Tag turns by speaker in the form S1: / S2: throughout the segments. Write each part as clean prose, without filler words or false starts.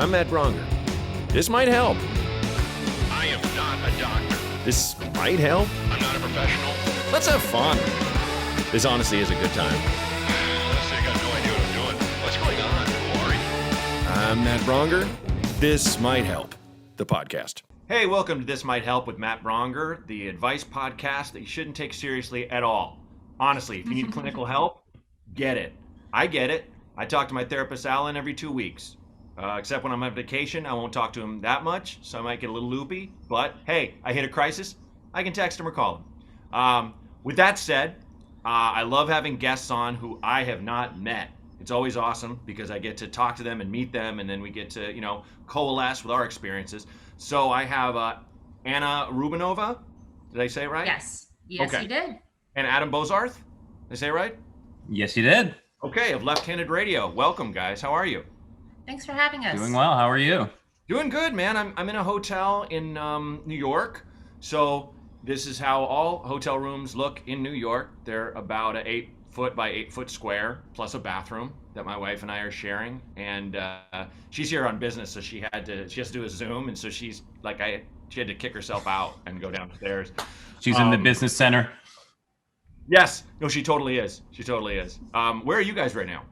S1: I'm Matt Braunger. This might help.
S2: I am not a doctor.
S1: This might help.
S2: I'm not a professional.
S1: Let's have fun. This honestly is a good time.
S2: Honestly, I got no idea what I'm doing. What's going on? Who are you?
S1: I'm Matt Braunger. This might help. The podcast.
S3: Hey, welcome to This Might Help with Matt Braunger, the advice podcast that you shouldn't take seriously at all. Honestly, if you need clinical help, get it. I get it. I talk to my therapist, Alan, every 2 weeks. Except when I'm on vacation, I won't talk to him that much, so I might get a little loopy. But hey, I hit a crisis, I can text him or call him. With that said, I love having guests on who I have not met. It's always awesome because I get to talk to them and meet them, and then we get to, coalesce with our experiences. So I have Anna Rubanova. Did I say it right?
S4: Yes,
S3: Okay.
S4: You did.
S3: And Adam Bozarth. Did I say it right?
S5: Yes, you did.
S3: Okay, of Left-Handed Radio. Welcome, guys. How are you?
S4: Thanks for having us.
S5: Doing well. How are you?
S3: Doing good, man. I'm in a hotel in New York. So this is how all hotel rooms look in New York. They're about an 8 foot by 8 foot square, plus a bathroom that my wife and I are sharing. And she's here on business, so she has to do a Zoom, and so she had to kick herself out and go downstairs.
S5: She's in the business center.
S3: Yes. No, she totally is. She totally is. Where are you guys right now?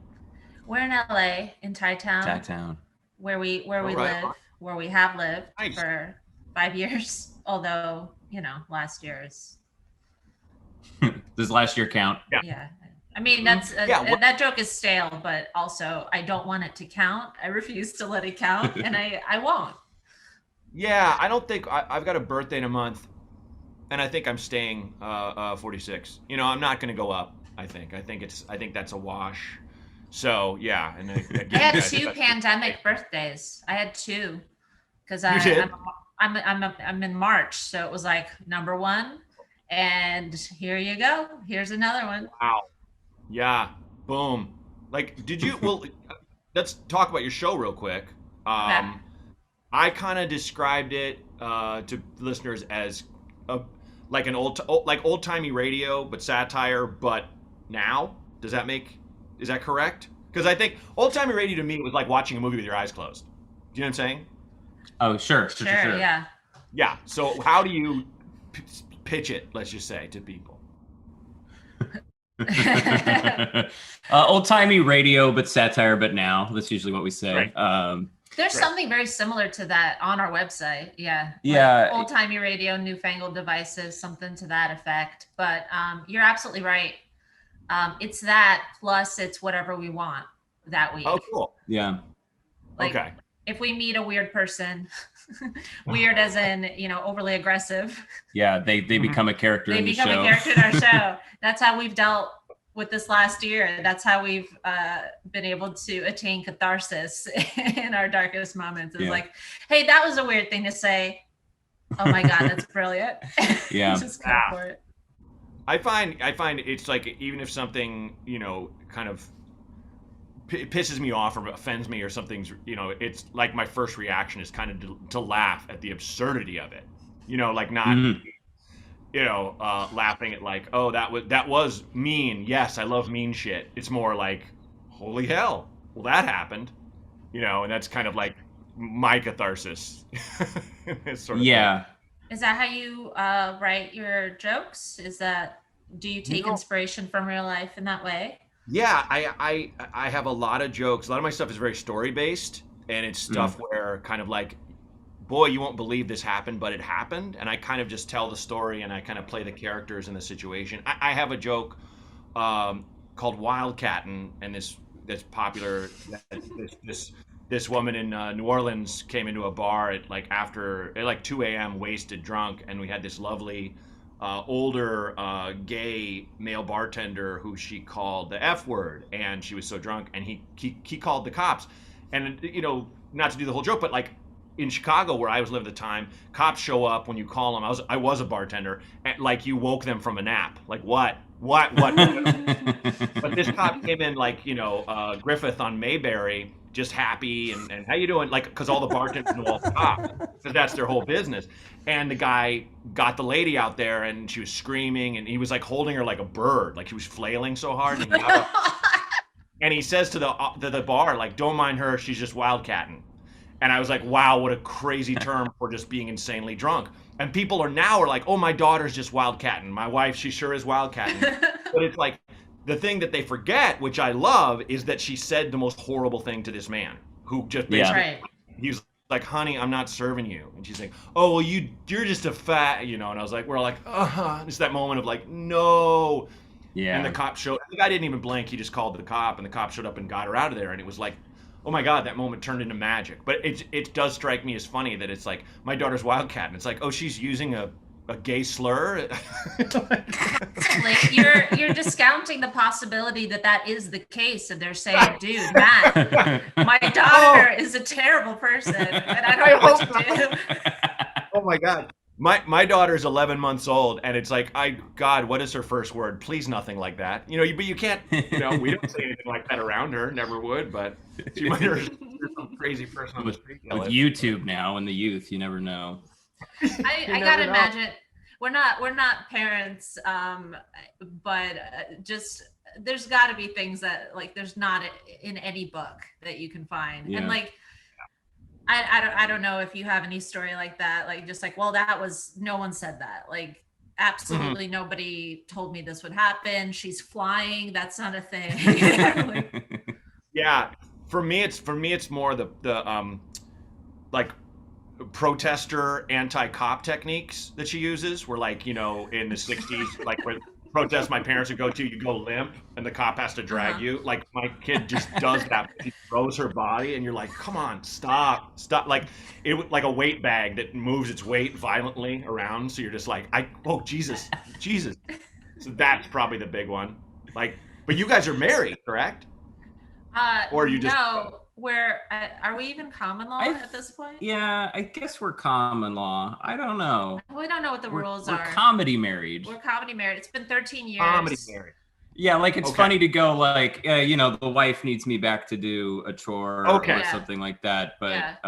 S4: We're in LA, in Chi-Town, where we
S3: right.
S4: live, where we have lived
S3: Nice.
S4: for 5 years. Although, last year is,
S5: Does last year count?
S4: yeah. I mean, that's that joke is stale, but also I don't want it to count. I refuse to let it count, and I won't.
S3: Yeah, I don't think I've got a birthday in a month, and I think I'm staying 46. I'm not going to go up. I think that's a wash. So yeah, and
S4: I had two pandemic birthdays. I had two because I'm in March, so it was like number one, and here you go. Here's another one.
S3: Wow. Yeah. Boom. Like, did you? Well, let's talk about your show real quick.
S4: Okay.
S3: I kind of described it to listeners as like old timey radio, but satire. But now, is that correct? Because I think old timey radio to me was like watching a movie with your eyes closed. Do you know what I'm saying?
S5: Oh, sure.
S4: Yeah.
S3: Yeah. So how do you pitch it? Let's just say to people.
S5: Old-timey radio, but satire, but now. That's usually what we say.
S3: Right.
S4: There's something very similar to that on our website. Yeah.
S5: Yeah.
S4: Old timey radio, newfangled devices, something to that effect. But you're absolutely right. It's that plus it's whatever we want that week.
S3: Oh, cool.
S5: Yeah.
S3: Okay.
S4: If we meet a weird person, weird as in, overly aggressive.
S5: Yeah, they become a character in the show.
S4: They become a character in our show. That's how we've dealt with this last year. That's how we've been able to attain catharsis in our darkest moments. It's like, hey, that was a weird thing to say. Oh my God, that's brilliant.
S5: Yeah.
S4: Just go for it.
S3: I find it's like, even if something, kind of pisses me off or offends me or something's, it's like my first reaction is kind of to laugh at the absurdity of it. Like not, laughing at like, oh, that was mean. Yes, I love mean shit. It's more like, holy hell, well, that happened, and that's kind of like my catharsis. Sort of
S5: yeah.
S3: thing.
S4: Is that how you write your jokes? Do you take inspiration from real life in that way?
S3: Yeah, I have a lot of jokes. A lot of my stuff is very story based, and it's stuff where kind of like, boy, you won't believe this happened, but it happened. And I kind of just tell the story, and I kind of play the characters in the situation. I have a joke called Wildcattin', and this popular. This woman in New Orleans came into a bar at 2 a.m. wasted drunk, and we had this lovely older gay male bartender who she called the F word, and she was so drunk, and he called the cops. And not to do the whole joke, but like in Chicago where I was living at the time, cops show up when you call them. I was a bartender, and like you woke them from a nap. Like what? But this cop came in like Griffith on Mayberry, just happy and how you doing? Like, because all the bartenders know all the cops, because that's their whole business. And the guy got the lady out there, and she was screaming, and he was like holding her like a bird, like he was flailing so hard. And he says to the bar, like, don't mind her, she's just wildcatting. And I was like, wow, what a crazy term for just being insanely drunk. And people are like, oh, my daughter's just wildcatting. My wife, she sure is wildcatting. But it's like the thing that they forget, which I love, is that she said the most horrible thing to this man who just basically,
S4: Right.
S3: he was like, honey, I'm not serving you. And she's like, oh, well, you're just a fat, and I was like, we're like, it's that moment of like, no.
S5: Yeah.
S3: And the cop showed, the guy didn't even blink. He just called the cop, and the cop showed up and got her out of there. And it was like, oh my God, that moment turned into magic. But it does strike me as funny that it's like, my daughter's wildcat, and it's like, oh, she's using a gay slur.
S4: Like you're discounting the possibility that is the case, and they're saying, dude, Matt, my daughter is a terrible person, and I don't know what to do.
S3: Oh my God. My daughter's 11 months old, and it's like, God, what is her first word? Please, nothing like that. But you can't, we don't say anything like that around her, never would, but she might hear some crazy person on the street.
S5: With YouTube now and the youth, you never know.
S4: I gotta imagine we're not parents, but just there's got to be things that like there's not in any book that you can find, and like. I don't know if you have any story like that, like just like, well, no one said that, like absolutely nobody told me this would happen. She's flying. That's not a thing. Like,
S3: yeah, for me it's more the like protester anti-cop techniques that she uses. Where like in the 60s, like where protests my parents would go to, you go limp and the cop has to drag you. Like my kid just does that. She throws her body and you're like, come on, stop. Like like a weight bag that moves its weight violently around. So you're just like, oh, Jesus. So that's probably the big one. Like, but you guys are married, correct? Or you just
S4: no. Are we even common law at this point?
S5: Yeah, I guess we're common law. I don't know.
S4: We don't know what the rules are.
S5: We're comedy married.
S4: We're comedy married. It's been 13 years.
S3: comedy married.
S5: Yeah, like it's funny to go like, the wife needs me back to do a chore or something like that. But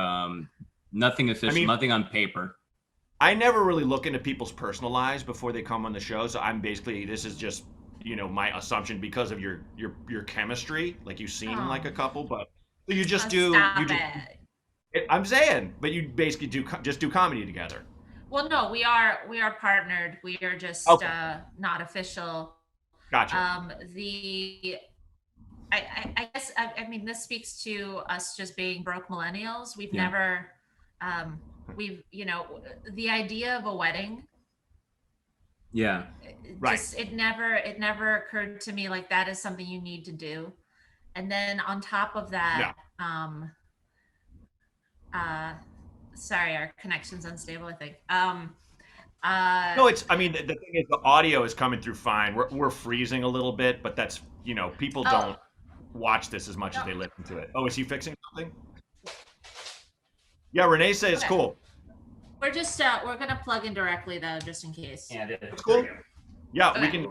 S5: nothing official, nothing on paper.
S3: I never really look into people's personal lives before they come on the show. So I'm basically, this is just, my assumption because of your chemistry. Like you seem like a couple, but you just do. I'm saying, but you basically do comedy together.
S4: Well, no, we are partnered. We are just not official.
S3: Gotcha.
S4: I guess I mean this speaks to us just being broke millennials. We've never the idea of a wedding.
S5: Yeah.
S4: It never occurred to me like that is something you need to do. And then on top of that, sorry, our connection's unstable, I think.
S3: No, the thing is the audio is coming through fine. We're freezing a little bit, but that's, people don't watch this as much as they listen to it. Oh, is he fixing something? Yeah, Renee says it's cool.
S4: We're just, we're going to plug in directly though, just in case.
S5: Yeah,
S3: it's cool. Yeah, we can.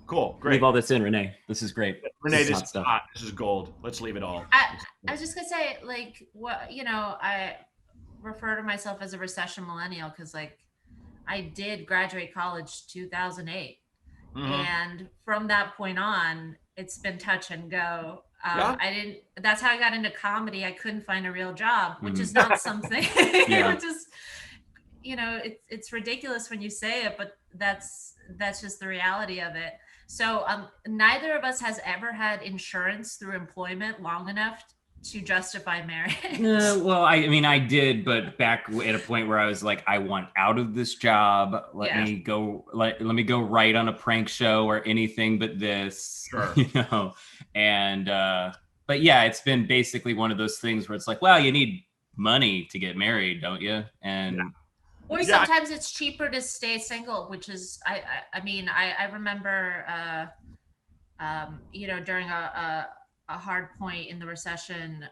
S3: Cool, great.
S5: Leave all this in, Renee. This is great.
S3: Renee, this is hot. This is gold. Let's leave it all.
S4: I was just gonna say, like, I refer to myself as a recession millennial because, like, I did graduate college 2008, and from that point on, it's been touch and go. That's how I got into comedy. I couldn't find a real job, which is not something. Which is, it's ridiculous when you say it, but that's just the reality of it. So neither of us has ever had insurance through employment long enough to justify marriage.
S5: Well, I did, but back at a point where I was like, I want out of this job. Let me go write on a prank show or anything but this. Sure. And but yeah, it's been basically one of those things where it's like, well, you need money to get married, don't you? And
S4: or sometimes it's cheaper to stay single, which is, I remember, during a hard point in the recession,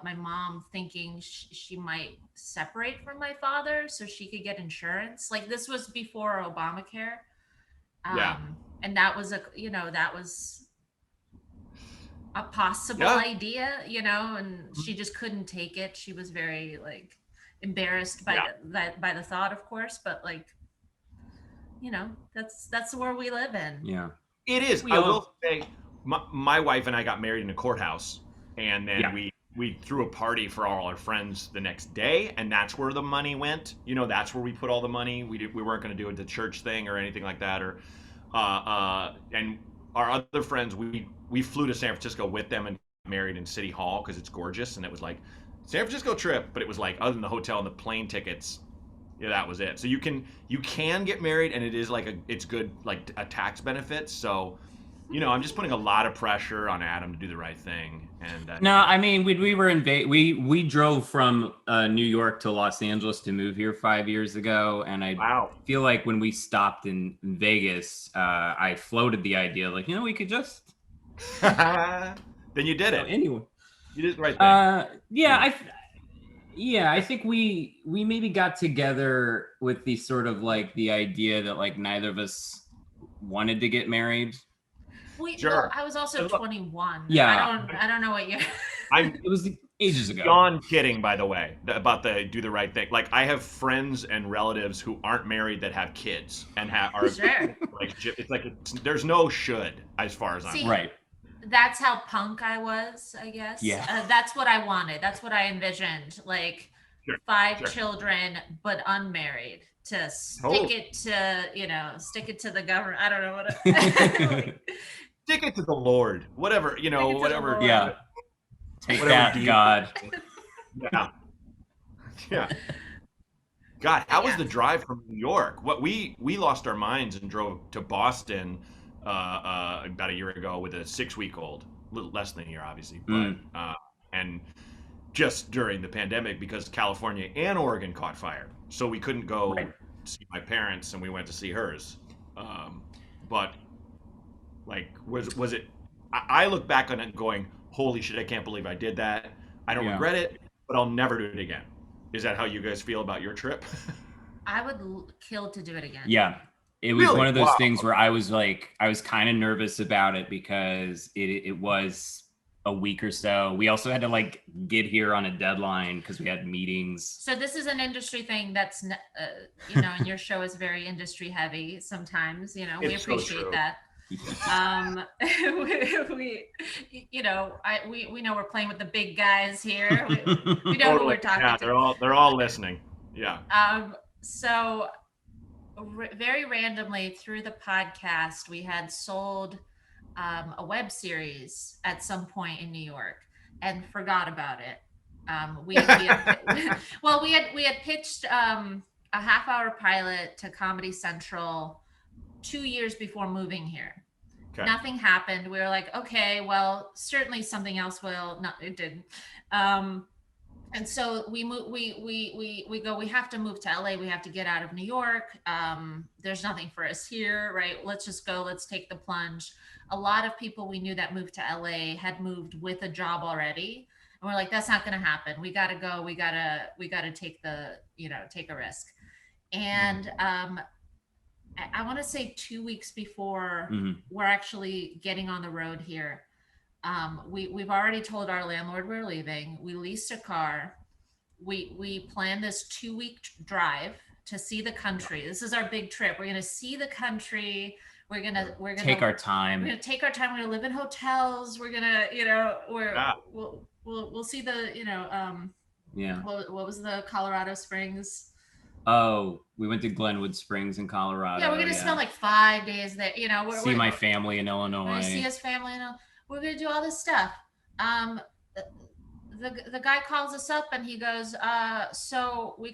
S4: my mom thinking she might separate from my father so she could get insurance. Like this was before Obamacare. And that was a possible idea, and she just couldn't take it. She was very embarrassed by the thought, of course, but that's where we live in.
S5: Yeah,
S3: it is. I will say my wife and I got married in a courthouse, and then we we threw a party for all our friends the next day, and that's where the money went. You know, that's where we put all the money. We weren't going to do it the church thing or anything like that. Or and our other friends, we flew to San Francisco with them and married in City Hall because it's gorgeous, and it was like San Francisco trip, but it was like other than the hotel and the plane tickets, yeah, that was it. So you can get married, and it is like it's good like a tax benefit. So, you know, I'm just putting a lot of pressure on Adam to do the right thing. And
S5: no, I mean, we were in we drove from New York to Los Angeles to move here 5 years ago, and I feel like when we stopped in Vegas, I floated the idea like, you know, we could just.
S3: Then you did it.
S5: Anyway,
S3: you did the right thing.
S5: Yeah, I think we maybe got together with the sort of like the idea that like neither of us wanted to get married.
S3: Sure.
S4: Well, I was also 21.
S5: Yeah.
S4: I don't know what year.
S5: It was ages ago.
S3: Beyond kidding, by the way, about the do the right thing. Like I have friends and relatives who aren't married that have kids and are
S4: sure.
S3: It's like there's no should as far as I'm
S5: right.
S4: That's how punk I was, I guess.
S5: Yeah.
S4: That's what I wanted. That's what I envisioned. Like 5 children, but unmarried. To stick it to the government. I don't know what.
S3: Stick it to the Lord. Whatever, you know, whatever.
S5: Yeah. Take
S3: whatever
S5: that, God.
S3: Yeah. Yeah. God, how was the drive from New York? What we lost our minds and drove to Boston about a year ago with a 6-week-old, a little less than a year, obviously, but and just during the pandemic because California and Oregon caught fire, so we couldn't go see my parents, and we went to see hers. But like, was it? I look back on it going, holy shit, I can't believe I did that. I don't regret it, but I'll never do it again. Is that how you guys feel about your trip?
S4: I would kill to do it again.
S5: Yeah. It was one of those things where I was kind of nervous about it because it was a week or so. We also had to like get here on a deadline because we had meetings.
S4: So this is an industry thing that's, you know, and your show is very industry heavy sometimes, you know, we appreciate that. We you know, we know we're playing with the big guys here. We know who we're talking to.
S3: They're all listening. Yeah.
S4: So very randomly through the podcast, we had sold a web series at some point in New York and forgot about it. We had pitched a half-hour pilot to Comedy Central 2 years before moving here. Okay. Nothing happened. We were like, okay, well, certainly something else will. No, it didn't. And so we go, we have to move to LA. We have to get out of New York. There's nothing for us here, right? Let's just go. Let's take the plunge. A lot of people we knew that moved to LA had moved with a job already. And we're like, that's not going to happen. We got to go. We got to take take a risk. And I want to say 2 weeks before we're actually getting on the road here, we've already told our landlord we're leaving. We leased a car. We planned this 2-week drive to see the country. This is our big trip. We're going to see the country. We're gonna
S5: take our time.
S4: We're gonna take our time. We're gonna live in hotels. We're gonna, we'll see the, what was the Colorado Springs?
S5: Oh, we went to Glenwood Springs in Colorado.
S4: Yeah, we're gonna spend like 5 days there.
S5: See my family in Illinois.
S4: We're gonna see his family in Illinois. We're gonna do all this stuff. The guy calls us up and he goes, so we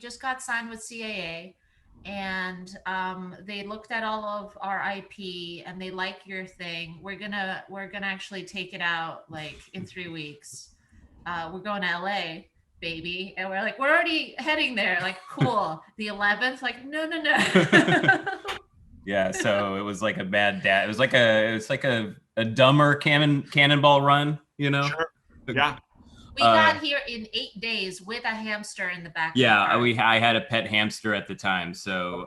S4: just got signed with CAA, and they looked at all of our IP and they like your thing. We're gonna actually take it out like in 3 weeks. We're going to LA, baby. And we're like, we're already heading there. Like, cool. The 11th, like, no.
S5: Yeah, so it was like a bad dad. It was like a dumber cannonball run, you know?
S3: Sure. Yeah.
S4: We got here in 8 days with a hamster in the back.
S5: Yeah, I had a pet hamster at the time, so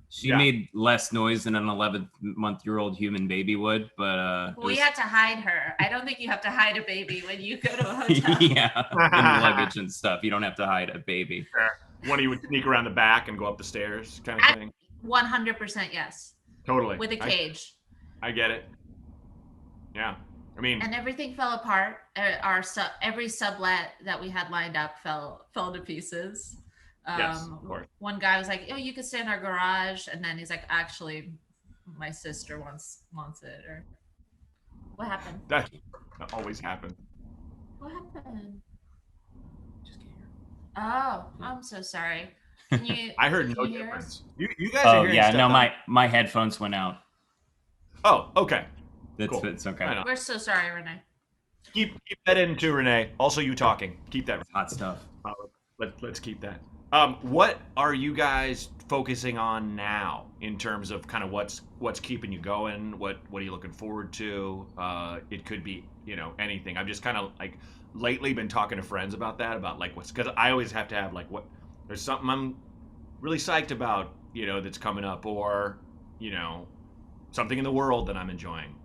S5: she made less noise than an 11-month-old human baby would, but
S4: we had to hide her. I don't think you have to hide a baby when you go to a hotel.
S5: Yeah, and luggage and stuff. You don't have to hide a baby.
S3: Sure. One of you would sneak around the back and go up the stairs, kind of thing.
S4: 100% yes.
S3: Totally.
S4: With a cage.
S3: I get it. Yeah. I mean,
S4: and everything fell apart. Every sublet that we had lined up fell to pieces.
S3: yes, of course.
S4: One guy was like, "Oh, you could stay in our garage," and then he's like, "Actually, my sister wants it." Or what happened?
S3: That always happens.
S4: What happened? Oh, I'm so sorry. Can you?
S3: I heard
S4: can
S3: no
S4: you hear
S3: difference.
S4: us?
S3: You guys are
S5: Oh
S3: hearing
S5: yeah,
S3: stuff
S5: no,
S3: that-
S5: my headphones went out.
S3: Oh, okay. Cool.
S5: It's okay.
S3: I know.
S4: We're so sorry, Renee.
S3: Keep that in too, Renee. Also, you talking. Keep that.
S5: Hot stuff.
S3: Let's keep that. What are you guys focusing on now in terms of kind of what's keeping you going? What are you looking forward to? It could be anything. I've just kind of like lately been talking to friends about that, about like because I always have to have like there's something I'm really psyched about, that's coming up, or something in the world that I'm enjoying.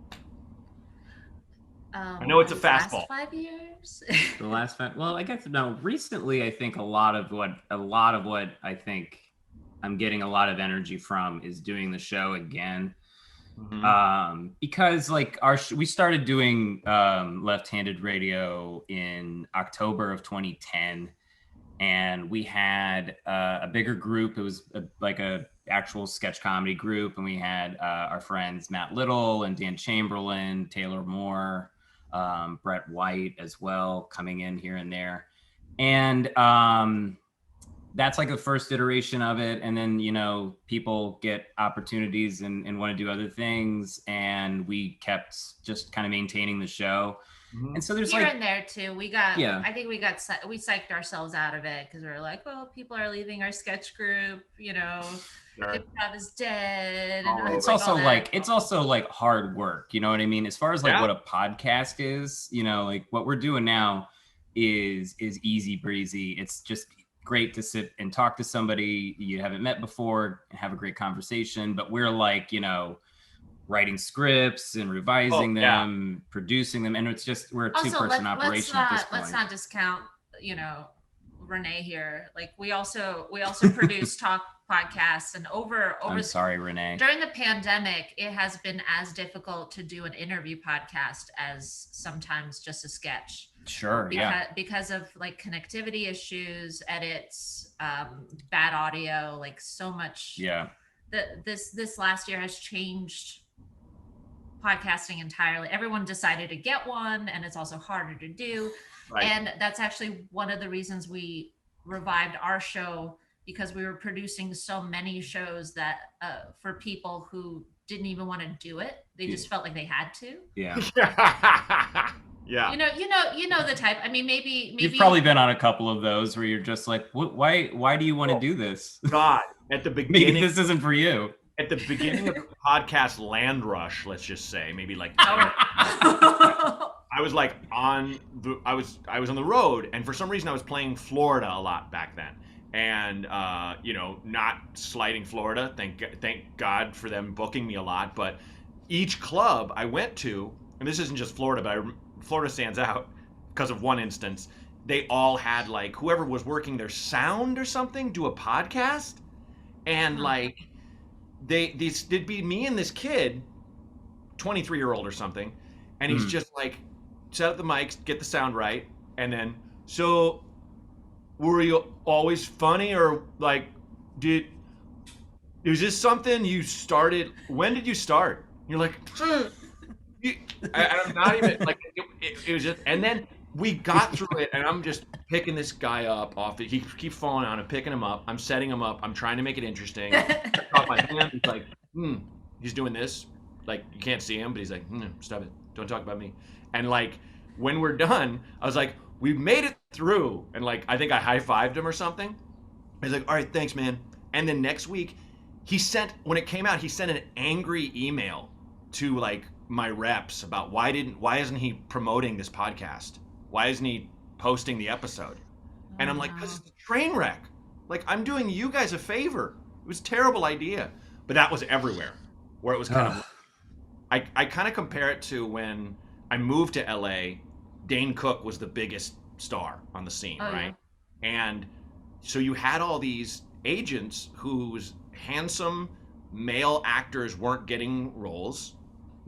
S3: I know it's a fastball.
S4: Last 5 years.
S5: The last fact. Well, I guess no. Recently, I think a lot of what I think I'm getting a lot of energy from is doing the show again.
S3: Mm-hmm.
S5: Because like we started doing left-handed radio in October of 2010, and we had a bigger group. It was like a actual sketch comedy group, and we had our friends Matt Little and Dan Chamberlain, Taylor Moore, Brett White as well, coming in here and there. And that's like the first iteration of it. And then, people get opportunities and want to do other things. And we kept just kind of maintaining the show.
S3: Mm-hmm.
S5: And so there's
S4: Here
S5: like,
S4: and there too. We think we psyched ourselves out of it because we were like, well, people are leaving our sketch group,
S3: Sure.
S4: improv is dead.
S3: Oh,
S4: And
S5: it's
S4: like
S5: also
S4: all that.
S5: like it's also like hard work, you know what I mean? As far as like
S3: Yeah.
S5: what a podcast is, like what we're doing now is easy breezy. It's just great to sit and talk to somebody you haven't met before and have a great conversation. But we're like, writing scripts and revising them, producing them, and it's just we're a two-person operation at this point.
S4: Let's not discount, Renee here. Like we also produce talk podcasts, and over
S5: I'm sorry, Renee.
S4: during the pandemic, it has been as difficult to do an interview podcast as sometimes just a sketch.
S5: Sure,
S4: because of like connectivity issues, edits, bad audio, like so much.
S5: Yeah.
S4: This last year has changed podcasting entirely. Everyone decided to get one, and it's also harder to do.
S3: Right.
S4: And that's actually one of the reasons we revived our show, because we were producing so many shows that for people who didn't even want to do it, they just felt like they had to.
S5: Yeah.
S3: Yeah.
S4: You know the type. I mean, maybe
S5: You've probably been on a couple of those where you're just like, why do you want to do this?
S3: God, at the
S5: Maybe
S3: beginning,
S5: this isn't for you.
S3: at the beginning of the podcast land rush, let's just say, maybe like I was like I was on the road, and for some reason I was playing Florida a lot back then. And not slighting Florida, thank God for them booking me a lot, but each club I went to, and this isn't just Florida, but Florida stands out because of one instance. They all had like whoever was working their sound or something do a podcast, and like it'd be me and this kid, 23-year-old or something, and he's just like set up the mics, get the sound right, and then so were you always funny, or like is this something you started? When did you start? You're like, I'm not even like it was just, and then we got through it, and I'm just picking this guy up off it. He keeps falling out. I'm picking him up. I'm setting him up. I'm trying to make it interesting. Off my hand, he's like, he's doing this. Like you can't see him, but he's like, stop it. Don't talk about me. And like when we're done, I was like, we made it through. And like I think I high-fived him or something. He's like, all right, thanks, man. And then next week, when it came out, he sent an angry email to like my reps about why isn't he promoting this podcast? Why isn't he posting the episode? And I'm like, because it's a train wreck. Like I'm doing you guys a favor. It was a terrible idea. But that was everywhere, where it was kind of, I kind of compare it to when I moved to LA, Dane Cook was the biggest star on the scene, right? Yeah. And so you had all these agents whose handsome male actors weren't getting roles,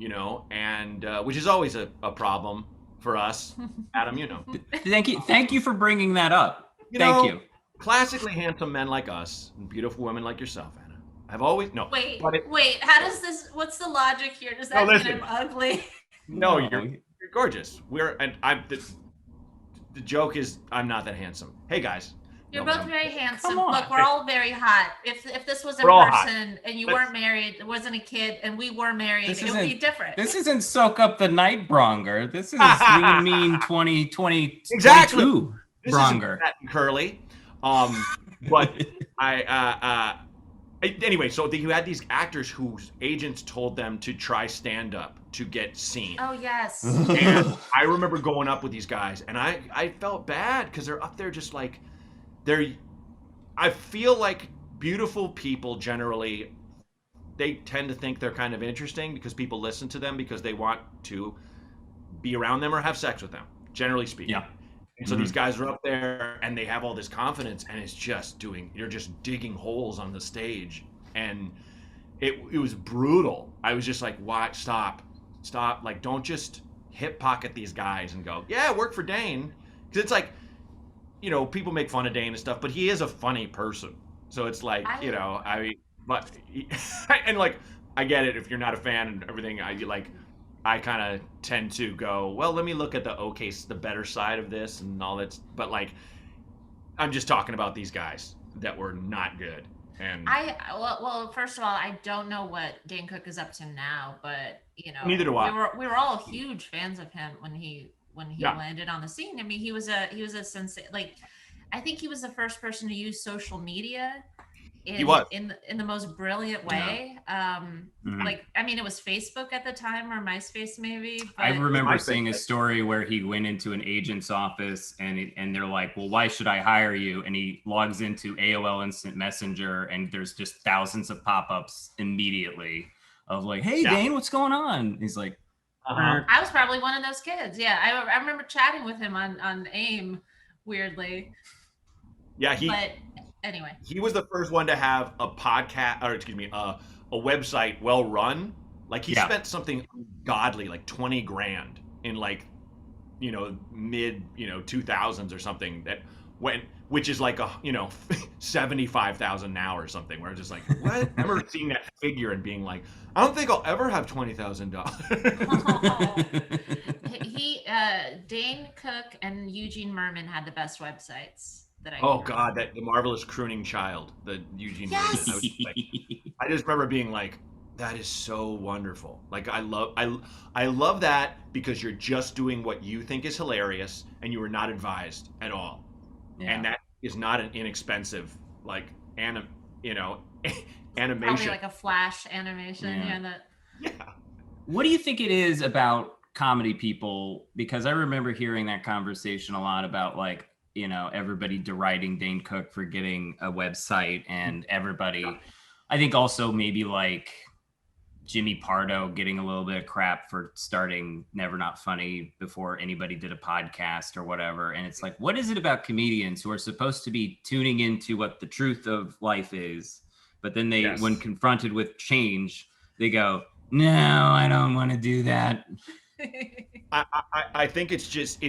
S3: you know, and which is always a problem for us, Adam, you know.
S5: Thank you for bringing that up.
S3: Thank
S5: you.
S3: Classically handsome men like us and beautiful women like yourself, Anna. I've always
S4: Wait. How does this? What's the logic here? Does that mean I'm ugly?
S3: No, you're gorgeous. The joke is I'm not that handsome. Hey guys.
S4: You're both very handsome. Look, we're all very hot. If this was in
S3: person
S4: hot. And you weren't married, it wasn't a kid, and we were married, it would be different.
S5: This isn't Soak Up the Night, Braunger. This is Lean Mean 2020.
S3: Exactly.
S5: Braunger.
S3: Curly. But anyway, so you had these actors whose agents told them to try stand-up to get seen.
S4: Oh, yes.
S3: And I remember going up with these guys, and I felt bad because they're up there just like, I feel like beautiful people generally, they tend to think they're kind of interesting because people listen to them because they want to be around them or have sex with them, generally speaking.
S5: Yeah.
S3: And so these guys are up there and they have all this confidence, and it's just you're just digging holes on the stage. And it was brutal. I was just like, why? Stop. Like, don't just hip pocket these guys and go, yeah, work for Dane. Because it's like, you know, people make fun of Dane and stuff, but he is a funny person. So it's like, and like, I get it if you're not a fan and everything. I kind of tend to go, well, let me look at the better side of this and all that. But like, I'm just talking about these guys that were not good. And
S4: well, first of all, I don't know what Dane Cook is up to now, but you know,
S3: neither do I.
S4: We were all huge fans of him when he landed on the scene. I mean, he was a sensation. Like, I think he was the first person to use social media in the most brilliant way. Like, I mean, it was Facebook at the time, or MySpace maybe. But
S5: I remember seeing a story where he went into an agent's office and they're like, well, why should I hire you? And he logs into AOL Instant Messenger and there's just thousands of pop-ups immediately of like, hey, Dane, what's going on? He's like,
S4: I was probably one of those kids. Yeah, I remember chatting with him on AIM, weirdly.
S3: Yeah,
S4: But anyway,
S3: he was the first one to have a podcast, or excuse me, a website well run. Like, he spent something godly, like 20 grand in like, you know, mid 2000s or something which is like 75,000 now or something. Where I was just like, what? I remember seeing that figure and being like, I don't think I'll ever have
S4: $20,000. Dane Cook and Eugene Merman had the best websites that I.
S3: Oh God, the marvelous crooning child, the Eugene Merman. I just remember being like, that is so wonderful. Like, I love that because you're just doing what you think is hilarious and you are not advised at all. Yeah. And that is not an inexpensive animation.
S4: Probably like a Flash animation.
S3: Yeah.
S5: What do you think it is about comedy people? Because I remember hearing that conversation a lot about like, you know, everybody deriding Dane Cook for getting a website, and everybody, I think also maybe like Jimmy Pardo getting a little bit of crap for starting Never Not Funny before anybody did a podcast or whatever. And it's like, what is it about comedians who are supposed to be tuning into what the truth of life is, but then they, when confronted with change, they go, no, I don't want to do that.
S3: I think it's just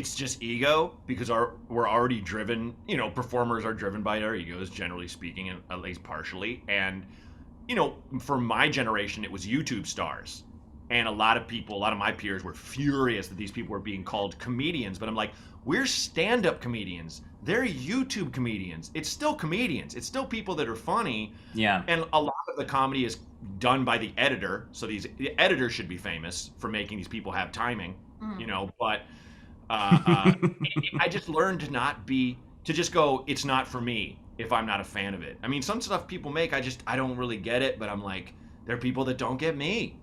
S3: ego, because we're already driven, you know, performers are driven by our egos, generally speaking, and at least partially. And, you know, for my generation, it was YouTube stars. And a lot of my peers were furious that these people were being called comedians. But I'm like, we're stand-up comedians. They're YouTube comedians. It's still comedians. It's still people that are funny. Yeah. And a lot of the comedy is done by the editor. So the editors should be famous for making these people have timing, you know. But I just learned to just go, it's not for me if I'm not a fan of it. I mean, some stuff people make, I don't really get it. But I'm like, there are people that don't get me.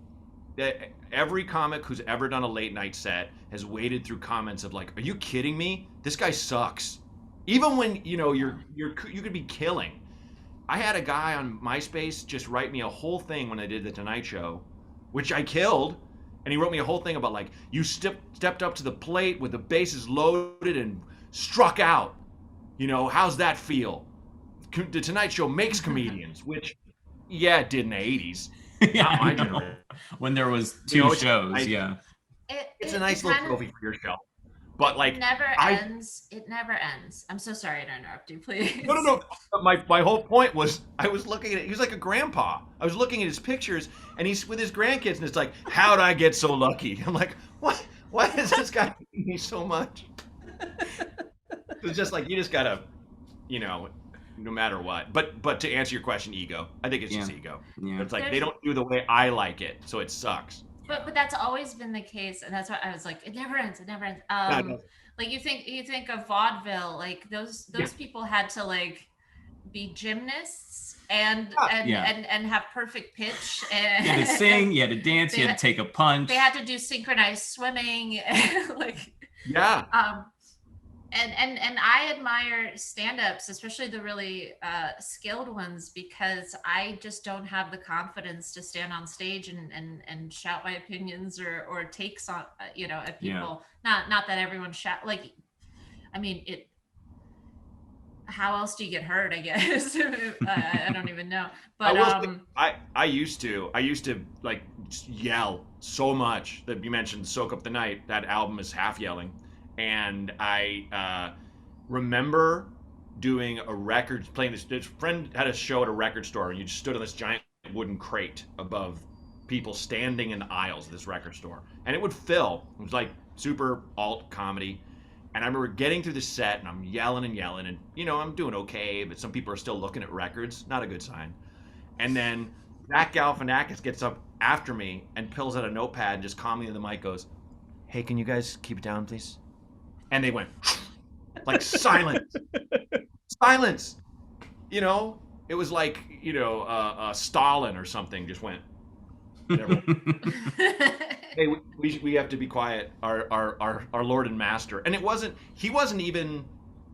S3: Every comic who's ever done a late night set has waded through comments of like, are you kidding me? This guy sucks. Even when, you know, you could be killing. I had a guy on MySpace just write me a whole thing when I did the Tonight Show, which I killed. And he wrote me a whole thing about like, you stepped up to the plate with the bases loaded and struck out. You know, how's that feel? The Tonight Show makes comedians, which, yeah, it did in the 80s. Not my generation.
S5: When there was two shows,
S3: It's a nice little trophy for your shelf. But like
S4: it never ends. It never ends. I'm so sorry to interrupt you, please.
S3: No. My whole point was I was looking at it. He was like a grandpa. I was looking at his pictures, and he's with his grandkids, and it's like, how'd I get so lucky? I'm like, what? Why is this guy hating me so much? It's just like you just gotta, no matter what. But to answer your question, ego. I think it's just ego. Yeah. It's like they don't do the way I like it, so it sucks.
S4: But that's always been the case, and that's why I was like, it never ends. It never ends. Like you think of vaudeville, like those people had to like be gymnasts and have perfect pitch. And
S5: you had to sing, you had to dance, you had to take a punch.
S4: They had to do synchronized swimming, like And I admire stand-ups, especially the really skilled ones, because I just don't have the confidence to stand on stage and shout my opinions or takes on at people. Not that everyone shout, like, I mean it. How else do you get hurt? I guess I don't even know. But
S3: I used to like yell so much that you mentioned "Soak Up the Night." That album is half yelling. And I remember doing a record, playing this friend had a show at a record store, and you just stood on this giant wooden crate above people standing in the aisles of this record store. And it would fill. It was like super alt comedy. And I remember getting through the set, and I'm yelling, and I'm doing okay, but some people are still looking at records. Not a good sign. And then Zach Galifianakis gets up after me and pulls out a notepad and just calmly in the mic goes, "Hey, can you guys keep it down, please?" And they went like silence. Silence. It was like, Stalin or something just went. Hey, we have to be quiet. Our Lord and Master. And he wasn't even,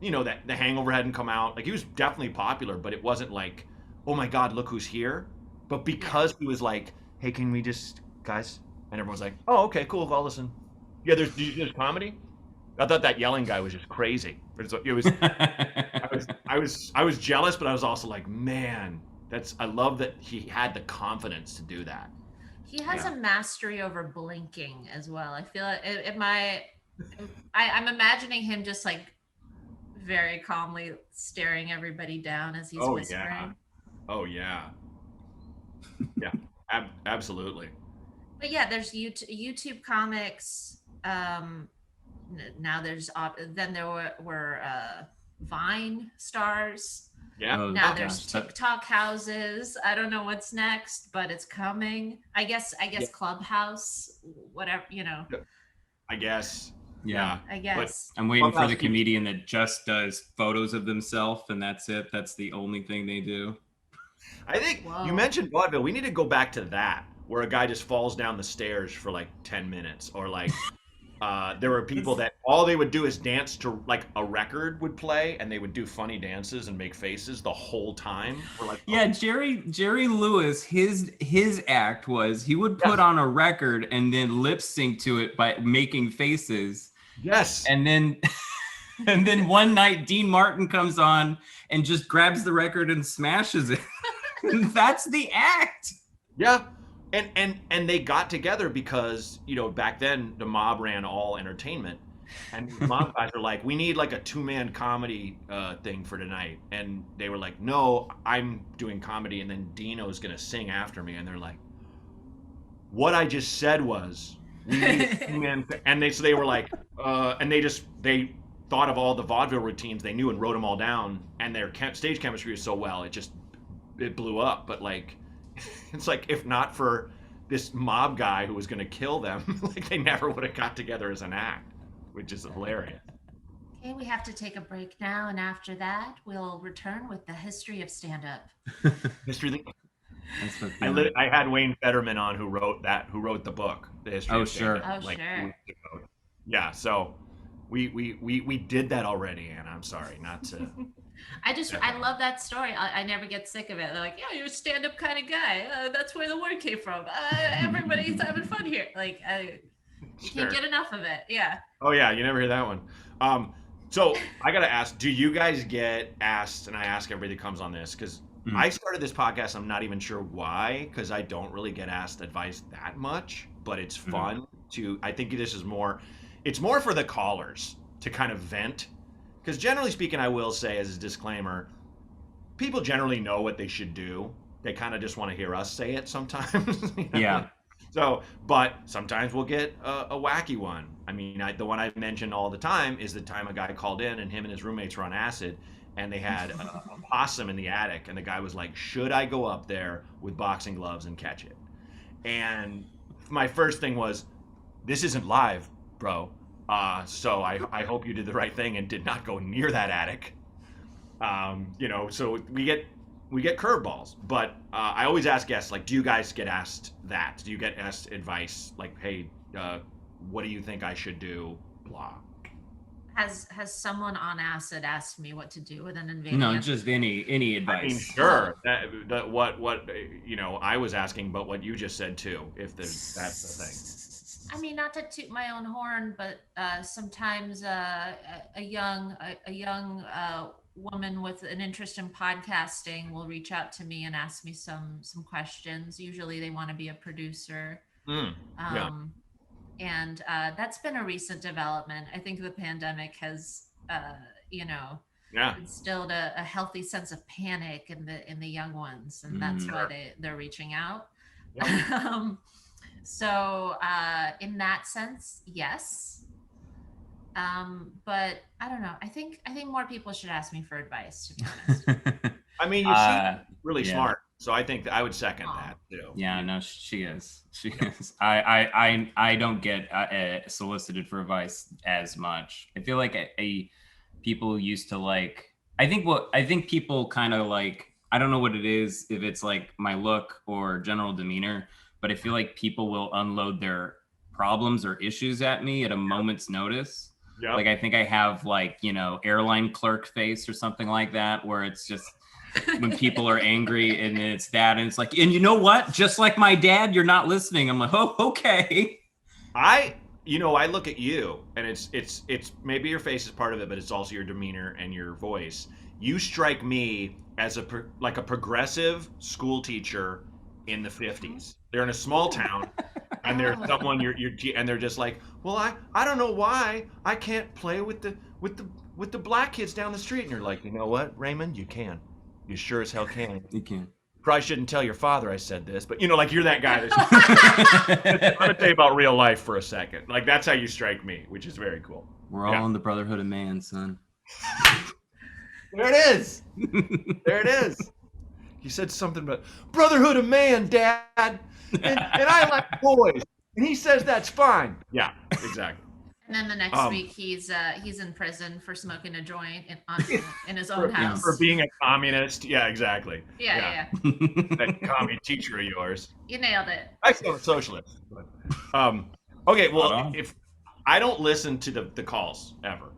S3: that the Hangover hadn't come out. Like, he was definitely popular, but it wasn't like, oh my God, look who's here. But because he was like, hey, can we just, guys? And everyone's like, oh, okay, cool, I'll listen. Yeah, there's comedy. I thought that yelling guy was just crazy. It was. I was jealous, but I was also like, man, I love that he had the confidence to do that.
S4: He has a mastery over blinking as well. I feel I'm imagining him just like very calmly staring everybody down as he's whispering.
S3: Oh yeah. Yeah, absolutely.
S4: But yeah, there's YouTube comics. Now then there were Vine stars.
S3: Yeah.
S4: Now there's TikTok houses. I don't know what's next, but it's coming. I guess Clubhouse, whatever,
S3: I guess.
S5: Yeah.
S4: I guess.
S5: I'm waiting for the comedian that just does photos of themselves, and that's it. That's the only thing they do.
S3: I think you mentioned vaudeville. We need to go back to that, where a guy just falls down the stairs for like 10 minutes, or like there were people that all they would do is dance to like a record would play, and they would do funny dances and make faces the whole time.
S5: Jerry Lewis, his act was he would put on a record and then lip sync to it by making faces.
S3: Yes.
S5: And then one night Dean Martin comes on and just grabs the record and smashes it. That's the act.
S3: Yeah. And they got together because, back then the mob ran all entertainment, and the mob guys were like, we need like a 2-man comedy thing for tonight. And they were like, no, I'm doing comedy, and then Dino's going to sing after me. And they're like, what I just said was, we need a 2-man. And they were like, and they thought of all the vaudeville routines they knew and wrote them all down. And their stage chemistry was so well, it blew up. But like, it's like, if not for this mob guy who was going to kill them, like they never would have got together as an act, which is hilarious.
S4: Okay, we have to take a break now, and after that, we'll return with the history of stand-up.
S3: I had Wayne Fetterman on, who wrote the book, The History of Stand-Up.
S4: Sure.
S3: Yeah, so we did that already, Anna. I'm sorry, not to.
S4: I love that story. I never get sick of it. They're like, yeah, you're a stand-up kind of guy. That's where the word came from. Everybody's having fun here. Like, you can't get enough of it. Yeah.
S3: Oh yeah, you never hear that one. So I gotta ask, do you guys get asked? And I ask everybody that comes on this, because I started this podcast. I'm not even sure why, because I don't really get asked advice that much, but it's fun to, I think this is more, it's more for the callers to kind of vent. Because generally speaking, I will say as a disclaimer, people generally know what they should do. They kind of just want to hear us say it sometimes.
S5: Yeah.
S3: So, but sometimes we'll get a wacky one. I mean, the one I mention all the time is the time a guy called in and him and his roommates were on acid, and they had a possum in the attic, and the guy was like, should I go up there with boxing gloves and catch it? And my first thing was, this isn't live, bro. So I hope you did the right thing and did not go near that attic. So we get curveballs, but I always ask guests, like, do you guys get asked that? Do you get asked advice like, hey, what do you think I should do? Blah.
S4: Has someone on acid asked me what to do with an invading?
S5: No, just any advice.
S3: I mean, sure. That what I was asking, but what you just said too. If that's the thing.
S4: I mean, not to toot my own horn, but sometimes a young woman with an interest in podcasting will reach out to me and ask me some questions. Usually, they want to be a producer.
S3: Yeah.
S4: And that's been a recent development. I think the pandemic has, instilled a healthy sense of panic in the young ones, and that's why they're reaching out.
S3: Yep.
S4: So in that sense, yes. But I don't know. I think more people should ask me for advice, to be honest.
S3: I mean, you seem really smart. So I think that I would second that too.
S5: Yeah, no, she is. She is. I don't get solicited for advice as much. I feel like people used to like. I think people kind of like. I don't know what it is, if it's like my look or general demeanor, but I feel like people will unload their problems or issues at me at a moment's notice. Yep. Like I think I have like airline clerk face or something like that, where it's just. When people are angry and it's that, and it's like, and you know what? Just like my dad, you're not listening. I'm like, oh, okay.
S3: I look at you, and it's maybe your face is part of it, but it's also your demeanor and your voice. You strike me as a progressive school teacher in the 50s. They're in a small town, and there's someone and they're just like, well, I don't know why I can't play with the black kids down the street, and you're like, you know what, Raymond, you can. You sure as hell can.
S5: You can.
S3: Probably shouldn't tell your father I said this, but like you're that guy. I'm gonna tell you about real life for a second. Like that's how you strike me, which is very cool.
S5: We're all in the brotherhood of man, son.
S3: There it is. There it is. He said something about brotherhood of man, Dad, and I like boys, and he says that's fine. Yeah, exactly.
S4: And then the next week he's in prison for smoking a joint in his own house. For
S3: being a communist. Yeah, exactly.
S4: Yeah.
S3: That commie teacher of yours.
S4: You nailed it.
S3: I still a socialist. Okay, well, if I don't listen to the calls ever.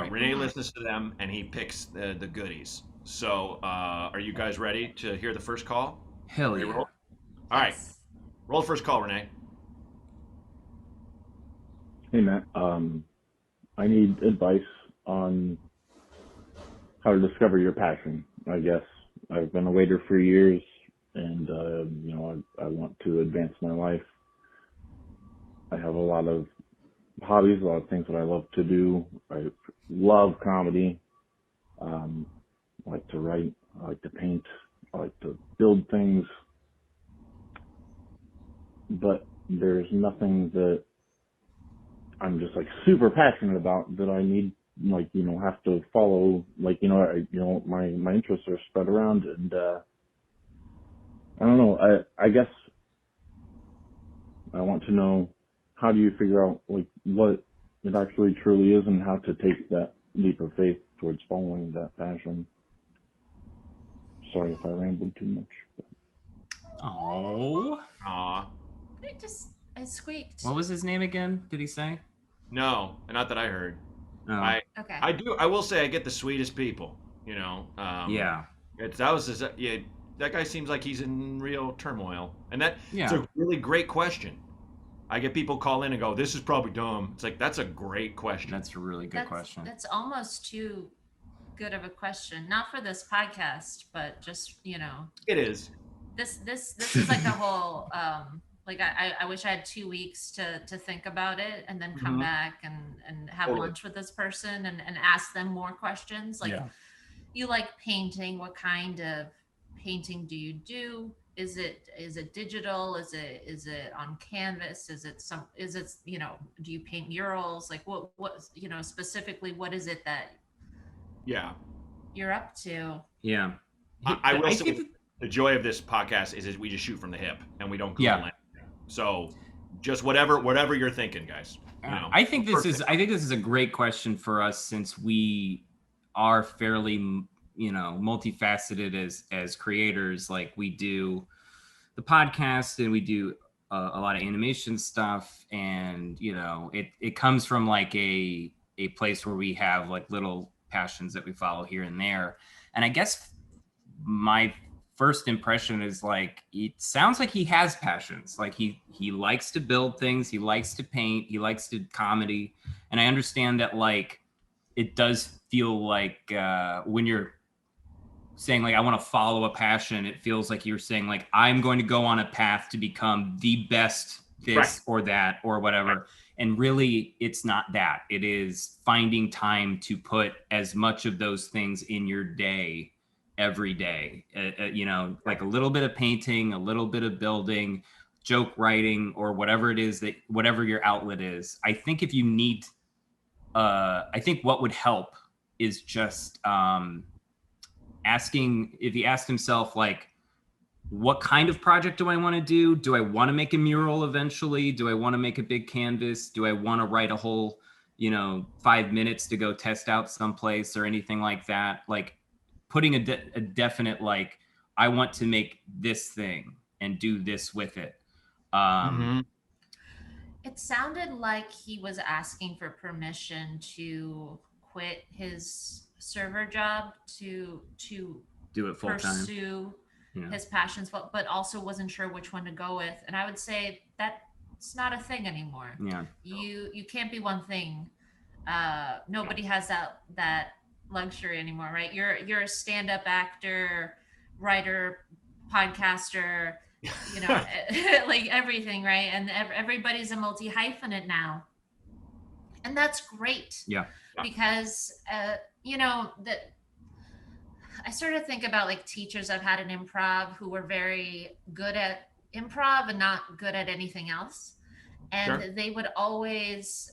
S3: Renee listens to them and he picks the goodies. So are you guys ready to hear the first call?
S5: Hell yeah.
S3: All right. Roll the first call, Renee.
S6: Hey, Matt. I need advice on how to discover your passion, I guess. I've been a waiter for years, and, I want to advance my life. I have a lot of hobbies, a lot of things that I love to do. I love comedy. I like to write. I like to paint. I like to build things. But there's nothing that I'm just like super passionate about that I need, have to follow, my interests are spread around, and I don't know. I guess I want to know, how do you figure out what it actually truly is and how to take that leap of faith towards following that passion? Sorry if I rambled too much.
S5: Oh.
S3: Aw.
S4: I squeaked.
S5: What was his name again? Did he say?
S3: No, not that I heard.
S5: Oh.
S4: Okay.
S3: I will say I get the sweetest people.
S5: Yeah.
S3: That guy seems like he's in real turmoil, and it's a really great question. I get people call in and go, "This is probably dumb." It's like, that's a great question.
S5: That's a really good question.
S4: That's almost too good of a question. Not for this podcast, but just,
S3: It is.
S4: This is like a whole like I wish I had 2 weeks to think about it and then come back and have lunch with this person and ask them more questions. Like, you like painting, what kind of painting do you do? Is it digital? Is it on canvas? Is it do you paint murals? Like what specifically, what is it that you're up to?
S5: Yeah.
S3: I will say the joy of this podcast is we just shoot from the hip and we don't go on. So just whatever you're thinking, guys.
S5: I think this is a great question for us, since we are fairly, multifaceted as creators. Like, we do the podcast and we do a lot of animation stuff, and it comes from like a place where we have like little passions that we follow here and there. And I guess my first impression is like, it sounds like he has passions. Like he likes to build things, he likes to paint, he likes to comedy. And I understand that, like, it does feel like when you're saying like, I want to follow a passion, it feels like you're saying like, I'm going to go on a path to become the best this or that or whatever. And really, it's not that. It is finding time to put as much of those things in your day every day, like a little bit of painting, a little bit of building, joke writing, or whatever it is, whatever your outlet is. I think if you need, I think what would help is just asking, if he asked himself, like, what kind of project do I want to do? Do I want to make a mural eventually? Do I want to make a big canvas? Do I want to write a whole, 5 minutes to go test out someplace or anything like that? Like, putting a definite, like, I want to make this thing and do this with it.
S4: It sounded like he was asking for permission to quit his server job to
S5: do it full time,
S4: pursue his passions, but also wasn't sure which one to go with. And I would say that's not a thing anymore.
S5: Yeah,
S4: you can't be one thing. Nobody has that luxury anymore, right? You're a stand-up actor, writer, podcaster, like everything, right? And everybody's a multi-hyphenate now, and that's great. Because that I sort of think about like teachers I've had in improv who were very good at improv and not good at anything else, and they would always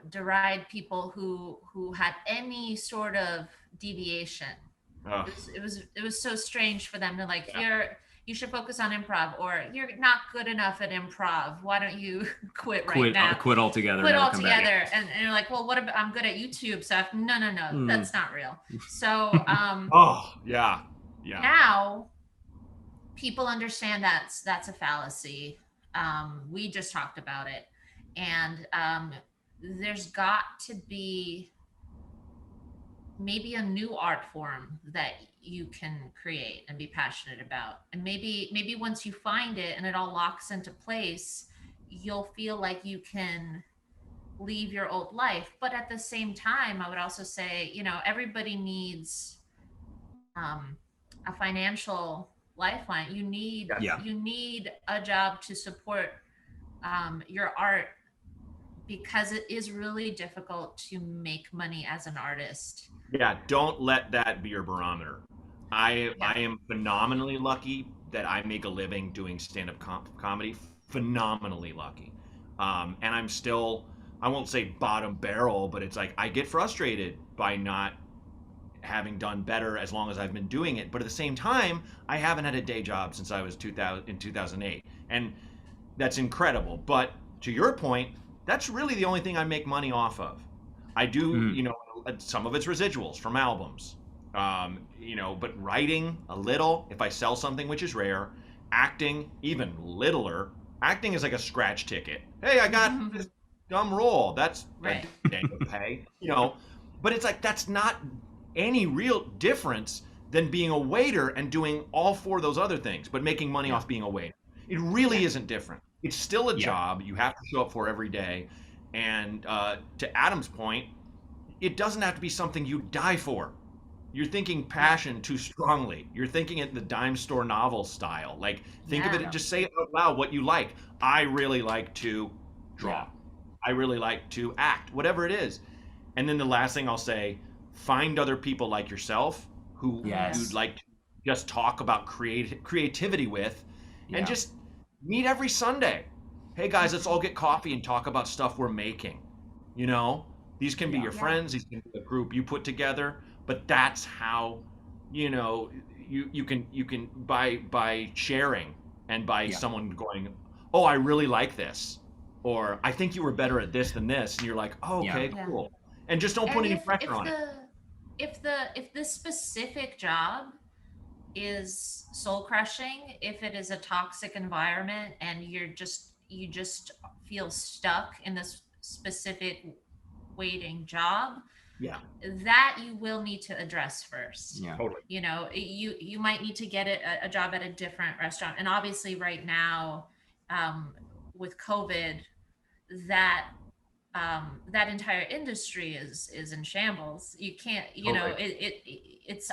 S4: deride people who had any sort of deviation. It was so strange for them to like, you should focus on improv, or you're not good enough at improv. Why don't you quit now?
S5: Quit altogether.
S4: And you're like, well, what about, I'm good at YouTube stuff. No, that's not real. So, now people understand that's a fallacy. We just talked about it. And there's got to be maybe a new art form that you can create and be passionate about. And maybe once you find it and it all locks into place, you'll feel like you can leave your old life. But at the same time, I would also say, everybody needs a financial lifeline. You need a job to support your art, because it is really difficult to make money as an artist.
S3: Don't let that be your barometer. I am phenomenally lucky that I make a living doing stand-up comedy. Phenomenally lucky. And I'm still, I won't say bottom barrel, but it's like I get frustrated by not having done better as long as I've been doing it. But at the same time, I haven't had a day job since I was 2008. And that's incredible. But to your point, that's really the only thing I make money off of. I do, some of it's residuals from albums, but writing a little, if I sell something, which is rare, acting, even littler. Acting is like a scratch ticket. Hey, I got this dumb role. That's a day of pay, but it's like, that's not any real difference than being a waiter and doing all four of those other things, but making money off being a waiter. It really isn't different. It's still a job you have to show up for every day. And to Adam's point, it doesn't have to be something you die for. You're thinking passion too strongly. You're thinking it in the dime store novel style. Like, think of it, just say it out loud what you like. I really like to draw. I really like to act, whatever it is. And then the last thing I'll say, find other people like yourself who you'd like to just talk about creativity with, and just meet every Sunday. Hey guys, let's all get coffee and talk about stuff we're making. You know, these can be your friends, these can be a group you put together, but that's how, you know, you can by sharing and by someone going, oh, I really like this, or I think you were better at this than this, and you're like, oh, okay, cool, and just don't put any pressure on it.
S4: If the specific job is soul crushing, if it is a toxic environment and you just feel stuck in this specific waiting job, that you will need to address first.
S3: Totally.
S4: You know, you might need to get a job at a different restaurant, and obviously right now with COVID, that entire industry is in shambles. You can't, you know, it's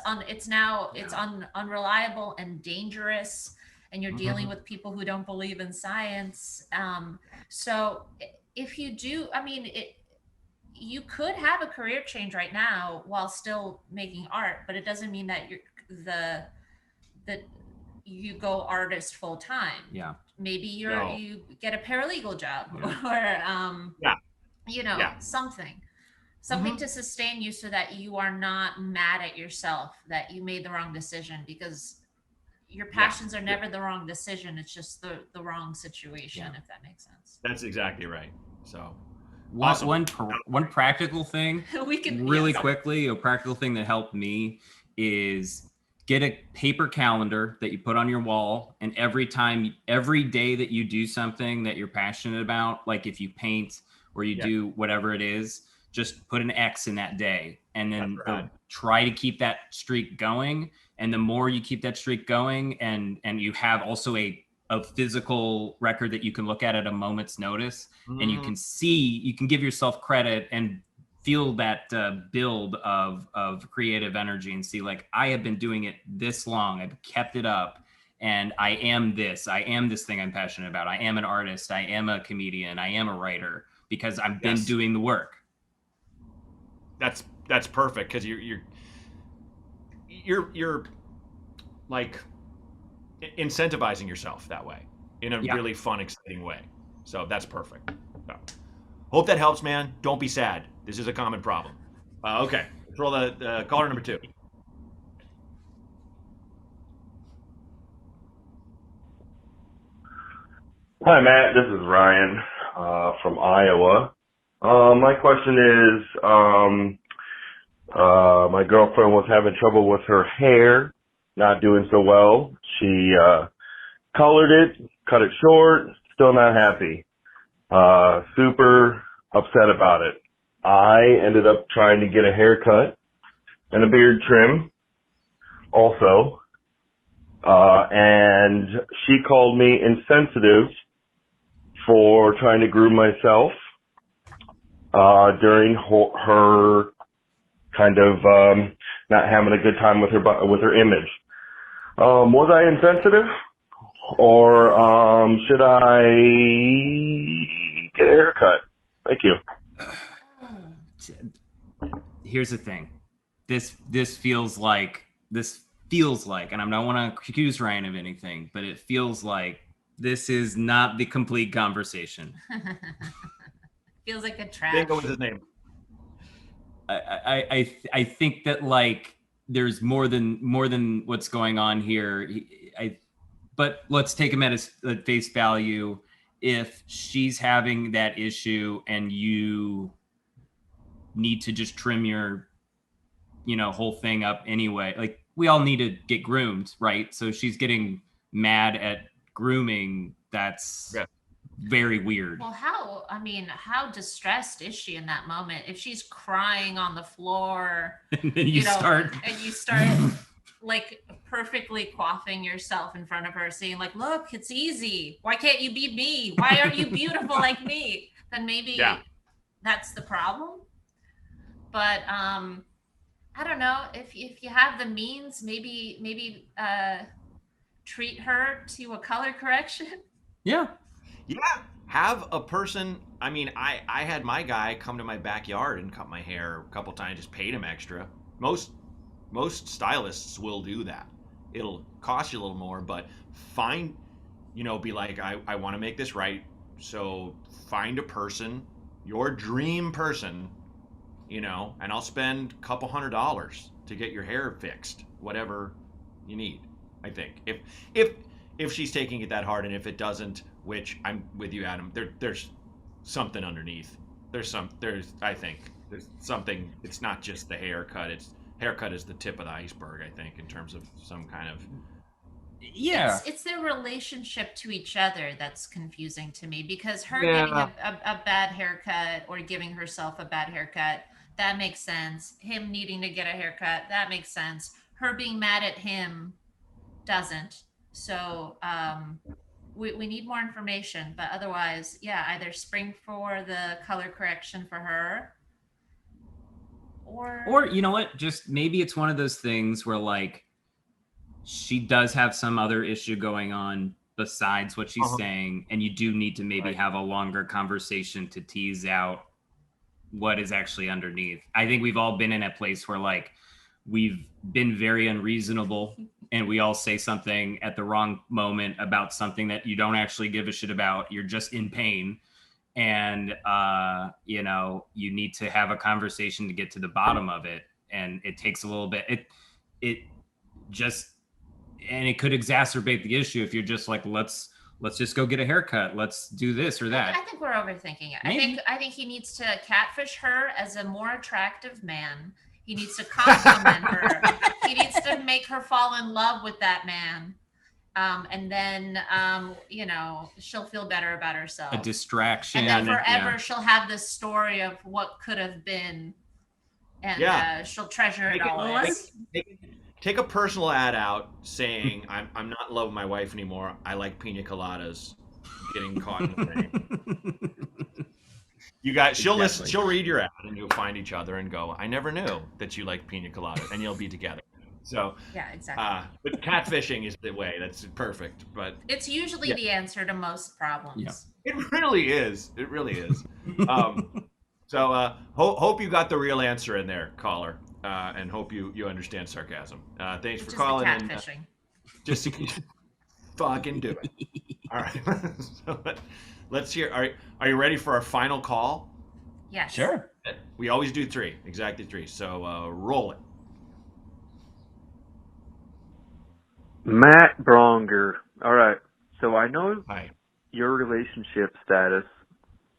S4: unreliable and dangerous, and you're dealing with people who don't believe in science. So if you do, I mean, you could have a career change right now while still making art, but it doesn't mean that you go artist full time. Maybe you get a paralegal job, or you know, something to sustain you, so that you are not mad at yourself that you made the wrong decision, because your passions are never the wrong decision. It's just the wrong situation, if that makes sense.
S3: That's exactly right. So
S5: one practical thing
S4: we can
S5: quickly, a practical thing that helped me is get a paper calendar that you put on your wall, and every day that you do something that you're passionate about, like if you paint or you do whatever it is, just put an X in that day, and then try to keep that streak going. And the more you keep that streak going, and you have also a physical record that you can look at a moment's notice, and you can give yourself credit and feel that build of creative energy, and see, like, I have been doing it this long, I've kept it up, and I am this thing I'm passionate about. I am an artist, I am a comedian, I am a writer, because I've been doing the work.
S3: That's perfect, because you're like incentivizing yourself that way in a really fun, exciting way. So that's perfect. So, hope that helps, man. Don't be sad. This is a common problem. Okay, let's roll the caller number 2.
S7: Hi, Matt. This is Ryan from Iowa. My question is, my girlfriend was having trouble with her hair, not doing so well. She colored it, cut it short, still not happy. Super upset about it. I ended up trying to get a haircut and a beard trim also. And she called me insensitive for trying to groom myself during her kind of not having a good time with her image. Was I insensitive, or should I get a haircut? Thank you.
S5: Here's the thing. This feels like, and I don't want to accuse Ryan of anything, but it feels like this is not the complete conversation.
S4: Feels like a trash.
S3: Bingo was his name.
S5: I think that, like, there's more than what's going on here. But let's take him at face value. If she's having that issue and you need to just trim your, whole thing up anyway, like, we all need to get groomed, right? So she's getting mad at grooming. That's very weird.
S4: Well, how distressed is she in that moment? If she's crying on the floor,
S5: and then you start
S4: like perfectly quaffing yourself in front of her, saying, like, look, it's easy. Why can't you be me? Why aren't you beautiful like me? Then maybe that's the problem. but I don't know if you have the means, maybe treat her to a color correction.
S5: Yeah.
S3: Yeah, have a person. I mean, I had my guy come to my backyard and cut my hair a couple times. Just paid him extra. Most stylists will do that. It'll cost you a little more, but find, be like, I want to make this right. So find a person, your dream person, and I'll spend a couple $100 to get your hair fixed, whatever you need. I think if she's taking it that hard, and if it doesn't, which I'm with you, Adam, there's something underneath. I think there's something. It's not just the haircut. Haircut is the tip of the iceberg, I think, in terms of some kind of.
S5: Yeah,
S4: it's their relationship to each other that's confusing to me, because her getting a bad haircut or giving herself a bad haircut, that makes sense. Him needing to get a haircut, that makes sense. Her being mad at him doesn't. So we need more information, but otherwise, yeah, either spring for the color correction for her, or
S5: you know what, just maybe it's one of those things where like she does have some other issue going on besides what she's saying, and you do need to maybe have a longer conversation to tease out what is actually underneath. I think we've all been in a place where like we've been very unreasonable, and we all say something at the wrong moment about something that you don't actually give a shit about. You're just in pain. And, you need to have a conversation to get to the bottom of it. And it takes a little bit. And it could exacerbate the issue if you're just like, let's just go get a haircut. Let's do this or that.
S4: I think we're overthinking it. I think he needs to catfish her as a more attractive man. He needs to compliment her. He needs to make her fall in love with that man. And then, she'll feel better about herself.
S5: A distraction.
S4: And then forever she'll have this story of what could have been. And she'll treasure it always.
S3: Take a personal ad out saying, I'm not in love with my wife anymore. I like pina coladas. Getting caught in the rain. You guys, she'll listen. She'll read your ad, and you'll find each other and go, I never knew that you like pina coladas, and you'll be together. So
S4: yeah, exactly.
S3: But catfishing is the way. That's perfect. But
S4: it's usually the answer to most problems.
S3: Yeah. It really is. It really is. So hope you got the real answer in there, caller, and hope you understand sarcasm. Thanks for calling.
S4: Catfishing.
S3: Just fucking do it. All right. So let's hear. Are you ready for our final call?
S4: Yes.
S5: Sure.
S3: We always do exactly three. So roll it.
S8: Matt Braunger. All right. So I know
S3: Hi.
S8: Your relationship status,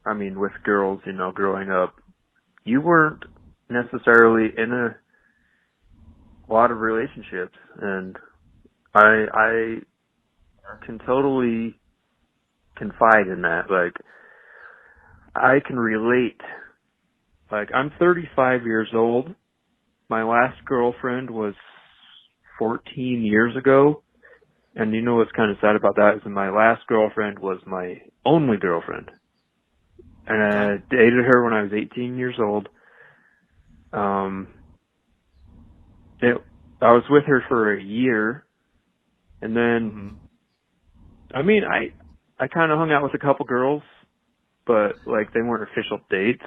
S8: I mean, with girls, growing up, you weren't necessarily in a lot of relationships. And I can totally confide in that. Like, I can relate. Like, I'm 35 years old. My last girlfriend was 14 years ago, and you know what's kind of sad about that is my last girlfriend was my only girlfriend, and I dated her when I was 18 years old. I was with her for a year, and then I mean I kind of hung out with a couple girls, but like they weren't official dates.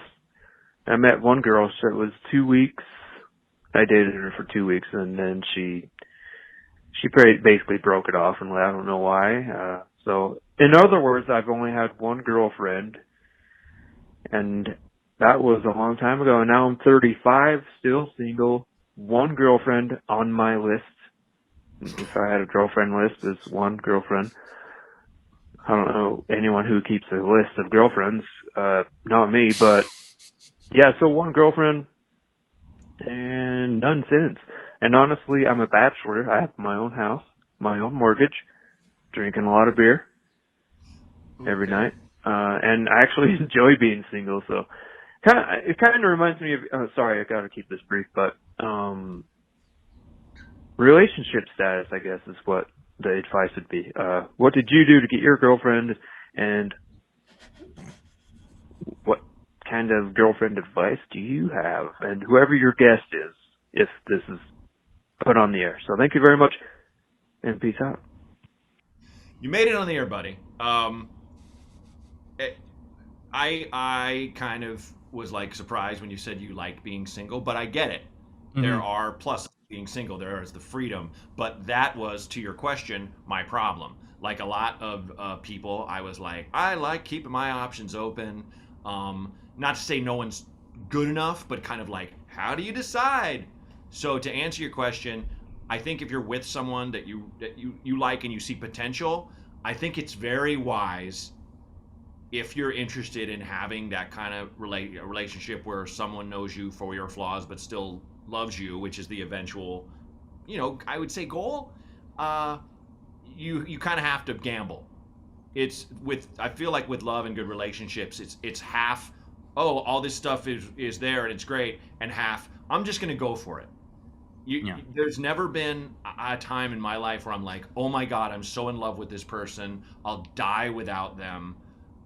S8: I met one girl, so it was 2 weeks. I dated her for 2 weeks, and then she basically broke it off, and I don't know why. So, in other words, I've only had one girlfriend, and that was a long time ago. And now I'm 35, still single, one girlfriend on my list. If I had a girlfriend list, it's one girlfriend. I don't know anyone who keeps a list of girlfriends, not me, but yeah, so one girlfriend and none since. And honestly, I'm a bachelor. I have my own house, my own mortgage, drinking a lot of beer every night. And I actually enjoy being single, so it kind of reminds me of, sorry, I gotta keep this brief, but, relationship status, I guess, is what the advice would be. What did you do to get your girlfriend, and what kind of girlfriend advice do you have? And whoever your guest is, if this is put on the air. So thank you very much, and peace out.
S3: You made it on the air, buddy. I kind of was like surprised when you said you like being single, but I get it. There are pluses to being single. There is the freedom, but that was, to your question, my problem. Like a lot of people, I was like, I like keeping my options open. Not to say no one's good enough, but kind of like, how do you decide? So to answer your question, I think if you're with someone that you like and you see potential, I think it's very wise if you're interested in having that kind of relationship where someone knows you for your flaws but still loves you, which is the eventual, I would say goal. You kind of have to gamble. I feel like with love and good relationships, it's half, oh, all this stuff is there and it's great, and half, I'm just gonna go for it. There's never been a time in my life where I'm like, oh my God, I'm so in love with this person, I'll die without them.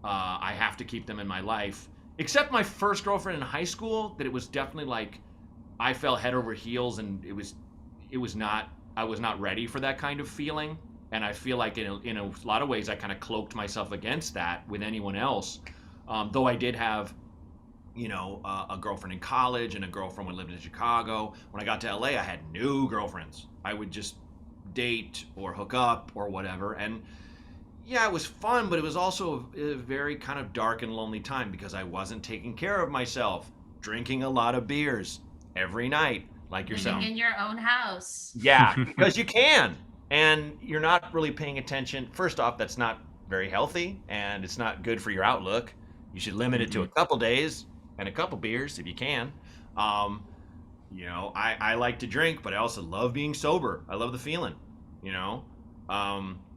S3: I have to keep them in my life. Except my first girlfriend in high school, that it was definitely like I fell head over heels, and I was not ready for that kind of feeling. And I feel like in a lot of ways I kind of cloaked myself against that with anyone else. Though I did have, a girlfriend in college and a girlfriend when I lived in Chicago. When I got to LA, I had no girlfriends. I would just date or hook up or whatever. And yeah, it was fun, but it was also a very kind of dark and lonely time because I wasn't taking care of myself, drinking a lot of beers every night, like yourself.
S4: Living in your own house.
S3: Yeah, because you can. And you're not really paying attention. First off, that's not very healthy, and it's not good for your outlook. You should limit it to a couple days and a couple beers if you can. I like to drink, but I also love being sober. I love the feeling,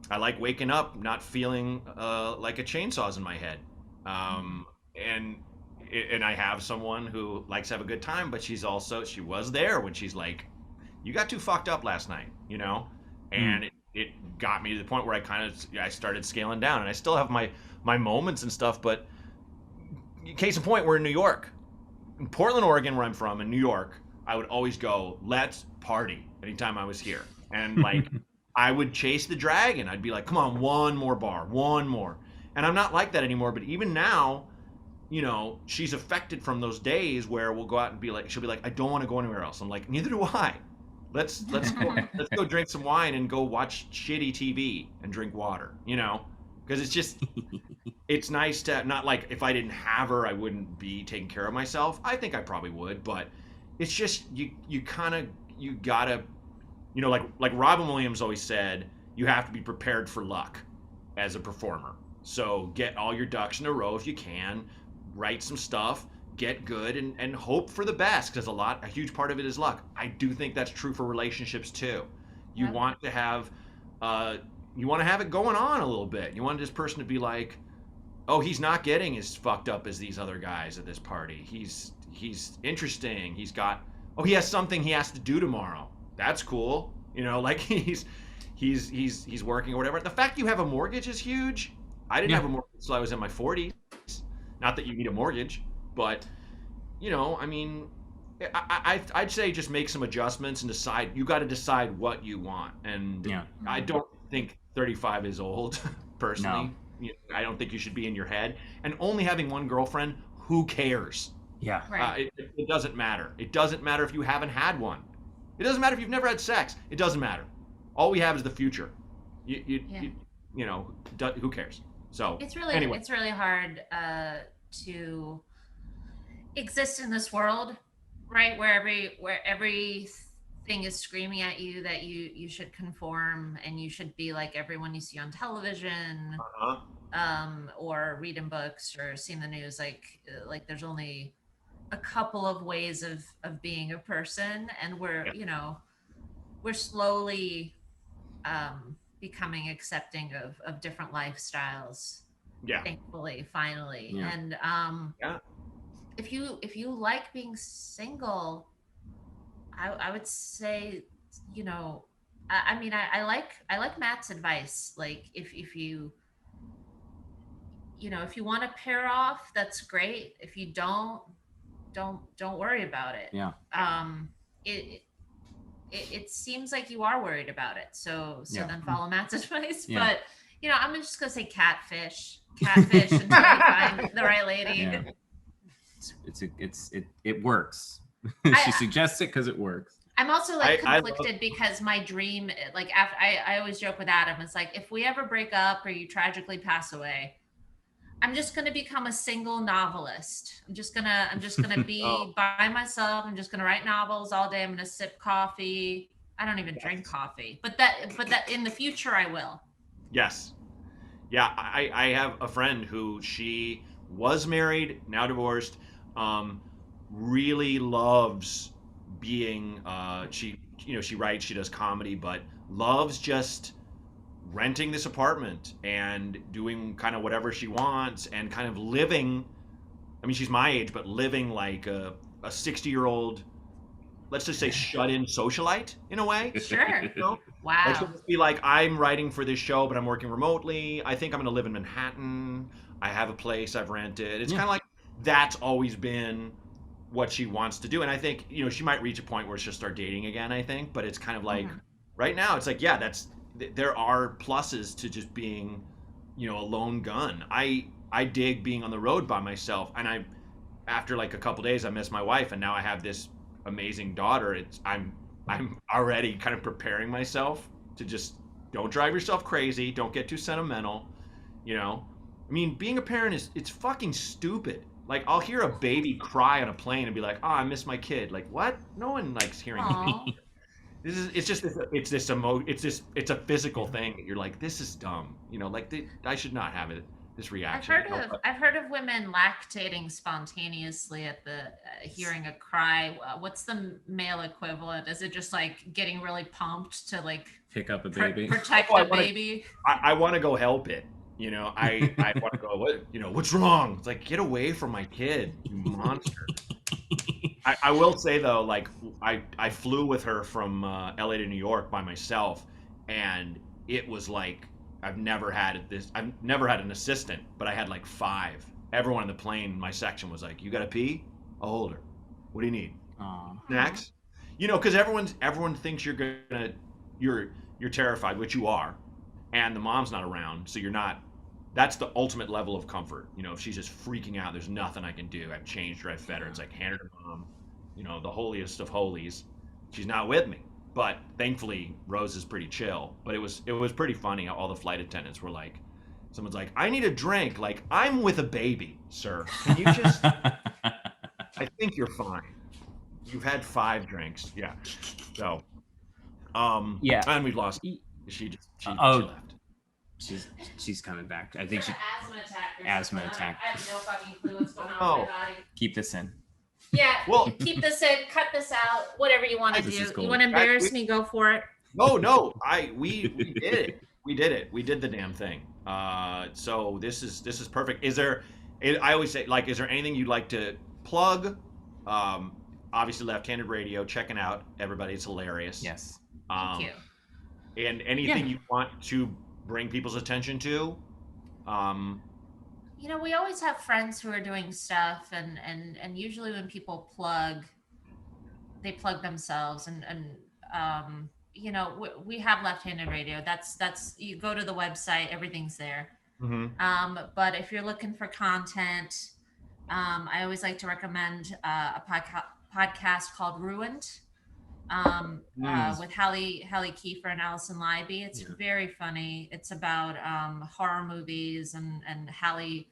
S3: I like waking up not feeling like a chainsaw's in my head. And I have someone who likes to have a good time, but she was there when she's like, you got too fucked up last night, and it got me to the point where I started scaling down, and I still have my moments and stuff, but case in point, we're in New York. In Portland, Oregon, where I'm from, in New York, I would always go, let's party anytime I was here. And like, I would chase the dragon. I'd be like, come on, one more bar, one more. And I'm not like that anymore. But even now, she's affected from those days where we'll go out and she'll be like, I don't want to go anywhere else. I'm like, neither do I. Let's go drink some wine and go watch shitty TV and drink water, because it's just, it's nice to not, like, if I didn't have her, I wouldn't be taking care of myself. I think I probably would, but it's just, you gotta, like Robin Williams always said, you have to be prepared for luck as a performer. So get all your ducks in a row if you can, write some stuff, get good, and hope for the best, because a huge part of it is luck. I do think that's true for relationships too. You want to have it going on a little bit. You want this person to be like, oh, he's not getting as fucked up as these other guys at this party. He's interesting. He has something he has to do tomorrow. That's cool. Like he's working or whatever. The fact you have a mortgage is huge. I didn't have a mortgage until I was in my 40s. Not that you need a mortgage, but I'd say just make some adjustments and decide. You got to decide what you want. And I don't think 35 is old, personally. No. I don't think you should be in your head. And only having one girlfriend, who cares?
S5: Yeah.
S3: Right. It doesn't matter. It doesn't matter if you haven't had one. It doesn't matter if you've never had sex. It doesn't matter. All we have is the future. Who cares? So
S4: it's really
S3: anyway.
S4: It's really hard to exist in this world, right? Where everything is screaming at you that you should conform and you should be like everyone you see on television, or read in books or see in the news. Like there's only a couple of ways of being a person, and we're slowly becoming accepting of different lifestyles.
S3: Yeah.
S4: Thankfully, finally.
S5: Yeah.
S4: And if you like being single, I would say, I like Matt's advice. Like if you if you want to pair off, that's great. If you don't worry about it.
S5: Yeah.
S4: It seems like you are worried about it. So then follow Matt's advice.
S5: Yeah.
S4: But I'm just gonna say catfish until you find the right lady.
S5: Yeah. It works. She suggests it because it works.
S4: I'm also like conflicted because my dream, like after I always joke with Adam, it's like if we ever break up or you tragically pass away, I'm just gonna become a single novelist. I'm just gonna be by myself. I'm just gonna write novels all day. I'm gonna sip coffee. I don't even drink coffee, but that in the future I will.
S3: Yes. Yeah, I have a friend who she was married, now divorced, really loves being she writes, she does comedy, but loves just renting this apartment and doing kind of whatever she wants and kind of living, I mean she's my age, but living like a 60-year-old, let's just say shut-in socialite in a way.
S4: Sure.
S3: Wow. Like she'll just be like, I'm writing for this show, but I'm working remotely. I think I'm going to live in Manhattan. I have a place I've rented. It's kind of like that's always been what she wants to do. And I think, she might reach a point where she'll start dating again, I think. But it's kind of like right now, it's like, there are pluses to just being, a lone gun. I dig being on the road by myself. And after like a couple days, I miss my wife. And now I have this amazing daughter. I'm already kind of preparing myself to just don't drive yourself crazy. Don't get too sentimental. I mean, being a parent it's fucking stupid. Like I'll hear a baby cry on a plane and be like, "Oh, I miss my kid." Like what? No one likes hearing me. It's a physical thing. You're like, this is dumb. I should not have this reaction.
S4: I've heard of women lactating spontaneously at the hearing a cry. What's the male equivalent? Is it just like getting really pumped to like
S5: pick up a baby,
S4: protect the baby?
S3: I want to go help it. I want to go. What's wrong? It's like, get away from my kid, you monster. I will say though, like I flew with her from LA to New York by myself, and it was like I've never had an assistant, but I had like 5. Everyone in the plane, my section was like, "You gotta pee? I'll hold her. What do you need? Snacks?" Because everyone thinks you're terrified, which you are, and the mom's not around, so you're not. That's the ultimate level of comfort. If she's just freaking out, there's nothing I can do. I've changed her, I've fed her. It's like hand her to mom. The holiest of holies. She's not with me. But thankfully, Rose is pretty chill. But it was pretty funny. All the flight attendants were like, someone's like, "I need a drink." Like, I'm with a baby, sir. Can you just? I think you're fine. You've had 5 drinks. Yeah. So. And we've lost. She left.
S5: She's coming back. I think she
S4: asthma attack. I have no fucking clue what's going on with my body.
S5: Keep this in.
S4: Yeah, well, keep this in, cut this out, whatever you want to do. Cool. You want to embarrass me, go for it.
S3: No, we did it. We did it. We did the damn thing. So this is perfect. I always say, like, is there anything you'd like to plug? Obviously, Left-Handed Radio, checking out, everybody. It's hilarious.
S5: Yes.
S4: Thank you.
S3: And anything you want to bring people's attention to?
S4: We always have friends who are doing stuff, and usually when people plug, they plug themselves, and we have Left-Handed Radio. That's you go to the website, everything's there.
S3: Mm-hmm.
S4: But if you're looking for content, I always like to recommend a podcast called Ruined. With Hallie Kiefer and Allison Leiby. It's very funny. It's about horror movies, and Hallie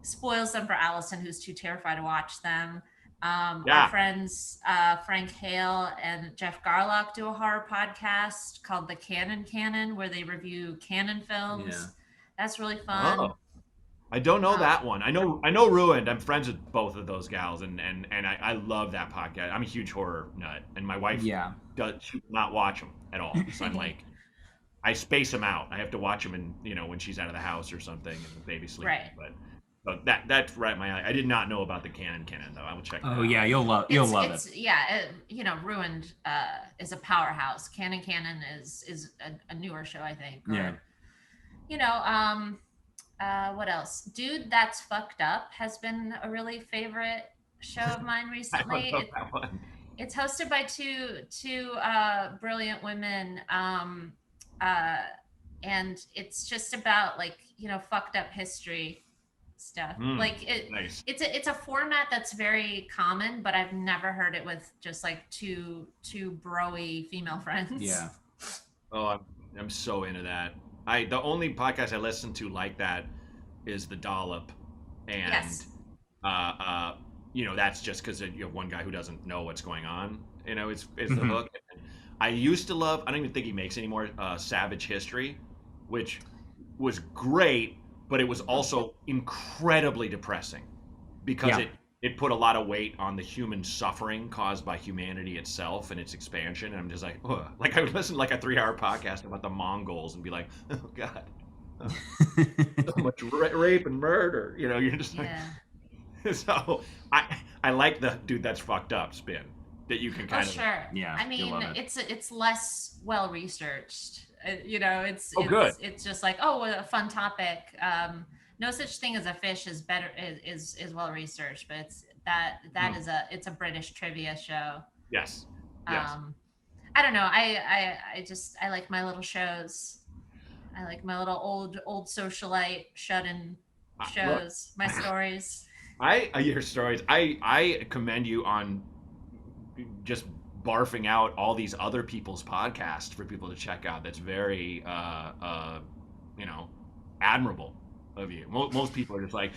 S4: spoils them for Allison, who's too terrified to watch them. Our friends Frank Hale and Jeff Garlock do a horror podcast called The Canon, where they review Canon films. Yeah. That's really fun.
S3: Oh. I don't know that one. I know Ruined. I'm friends with both of those gals, and I love that podcast. I'm a huge horror nut, and my wife she will not watch them at all. So I'm like, I space them out. I have to watch them, when she's out of the house or something, and the baby's sleeping.
S4: Right.
S3: But that's right my eye. I did not know about the Canon though. I will check.
S5: Oh yeah, you'll love it.
S4: Yeah, Ruined is a powerhouse. Canon is a newer show, I think. What else? Dude, That's Fucked Up has been a really favorite show of mine recently.
S3: I love that one.
S4: It's hosted by two brilliant women, and it's just about like fucked up history stuff. Like
S3: Nice.
S4: it's a format that's very common, but I've never heard it with just like two bro-y female friends.
S5: Yeah.
S3: Oh, I'm so into that. The only podcast I listen to like that is The Dollop, and
S4: Yes.
S3: that's just because you have one guy who doesn't know what's going on. It's the hook. I used to love. I don't even think he makes anymore. Savage History, which was great, but it was also incredibly depressing because it put a lot of weight on the human suffering caused by humanity itself and its expansion. And I'm just like, ugh. Like I would listen to like a 3-hour podcast about the Mongols and be like, oh God, so much rape and murder. You're just like, so I like the Dude, That's Fucked Up spin that you can kind of.
S4: Sure.
S5: Yeah.
S4: I mean, it's less well researched. It's
S3: good.
S4: It's just like, oh, a fun topic. No Such Thing as a Fish is better is well researched, but it's a British trivia show.
S3: Yes.
S4: I don't know. I like my little shows. I like my little old socialite shut-in shows. My stories.
S3: Your stories. I commend you on just barfing out all these other people's podcasts for people to check out. That's very admirable of you. Most people are just like,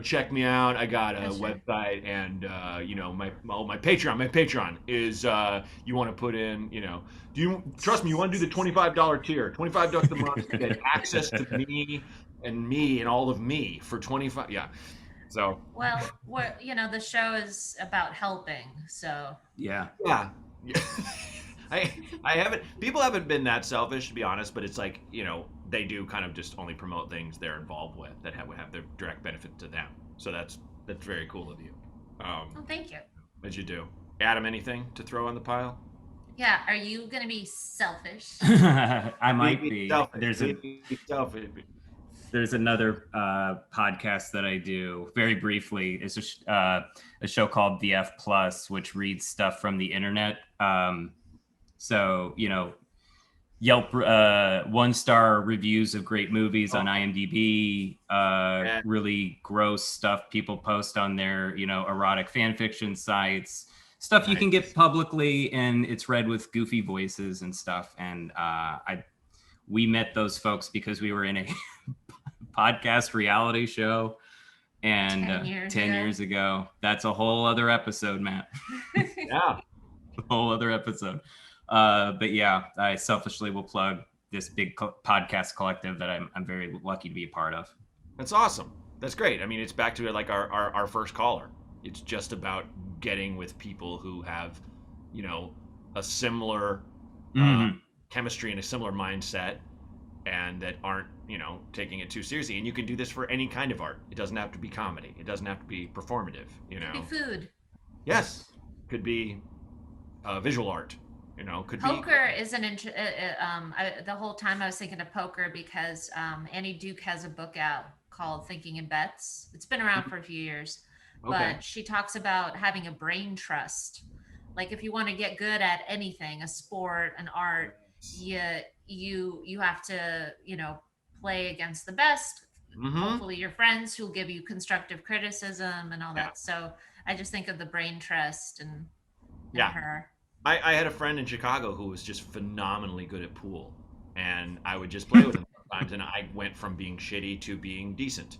S3: check me out. I got a website, and my Patreon is you want to put in, do you trust me? You want to do the $25 tier, $25 a month to get access to me and all of me for 25. Yeah. So
S4: well, the show is about helping. So
S5: yeah.
S3: People haven't been that selfish, to be honest, but it's like, they do kind of just only promote things they're involved with that would have their direct benefit to them. So that's very cool of you.
S4: Thank you.
S3: As you do. Adam, anything to throw on the pile?
S4: Yeah. Are you going to be selfish?
S5: I might be. There's another podcast that I do very briefly. It's a show called The F Plus, which reads stuff from the internet. So, Yelp 1-star reviews of great movies on IMDb, really gross stuff people post on their, erotic fan fiction sites, stuff you can get publicly, and it's read with goofy voices and stuff. And we met those folks because we were in a podcast reality show, and 10 years ago. That's a whole other episode, Matt.
S3: Yeah.
S5: A whole other episode. But yeah, I selfishly will plug this big podcast collective that I'm very lucky to be a part of.
S3: That's awesome. That's great. I mean, it's back to like our first caller. It's just about getting with people who have, a similar chemistry and a similar mindset, and that aren't, taking it too seriously. And you can do this for any kind of art. It doesn't have to be comedy. It doesn't have to be performative.
S4: Could be food.
S3: Yes. Could be visual art. Could
S4: poker is the whole time I was thinking of poker because Annie Duke has a book out called Thinking in Bets. It's been around for a few years, but she talks about having a brain trust. Like if you want to get good at anything, a sport, an art, you have to, play against the best. Hopefully your friends who'll give you constructive criticism and all that. So I just think of the brain trust and her.
S3: I had a friend in Chicago who was just phenomenally good at pool, and I would just play with him sometimes, and I went from being shitty to being decent,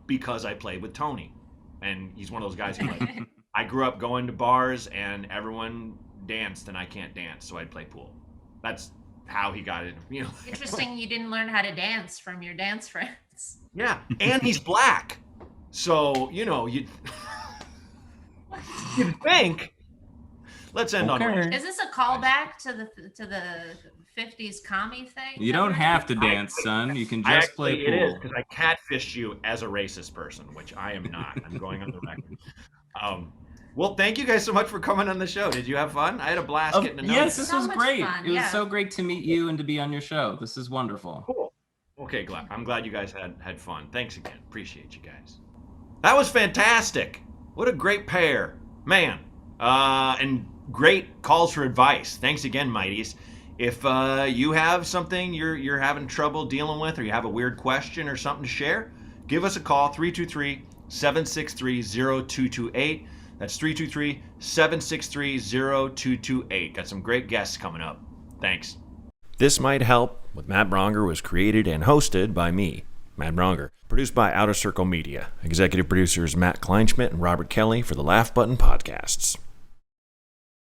S3: because I played with Tony, and he's one of those guys who like, I grew up going to bars and everyone danced and I can't dance, so I'd play pool. That's how he got it,
S4: Interesting, you didn't learn how to dance from your dance friends.
S3: Yeah, and he's black, so you'd think. Let's end on.
S4: Is this a callback to the 50s commie thing?
S5: You don't have to dance, son. You can just play pool.
S3: It is because I catfished you as a racist person, which I am not. I'm going on the record. Well, thank you guys so much for coming on the show. Did you have fun? I had a blast getting to know you.
S5: Yes, this was great. It was so great to meet you and to be on your show. This is wonderful.
S3: Cool. Okay, I'm glad you guys had fun. Thanks again. Appreciate you guys. That was fantastic. What a great pair, man. And great calls for advice. Thanks again, Mighties. If you have something you're having trouble dealing with, or you have a weird question or something to share, give us a call, 323-763-0228. That's 323-763-0228. Got some great guests coming up. Thanks.
S1: This Might Help with Matt Braunger was created and hosted by me, Matt Braunger. Produced by Outer Circle Media. Executive producers Matt Kleinschmidt and Robert Kelly for the Laugh Button Podcasts.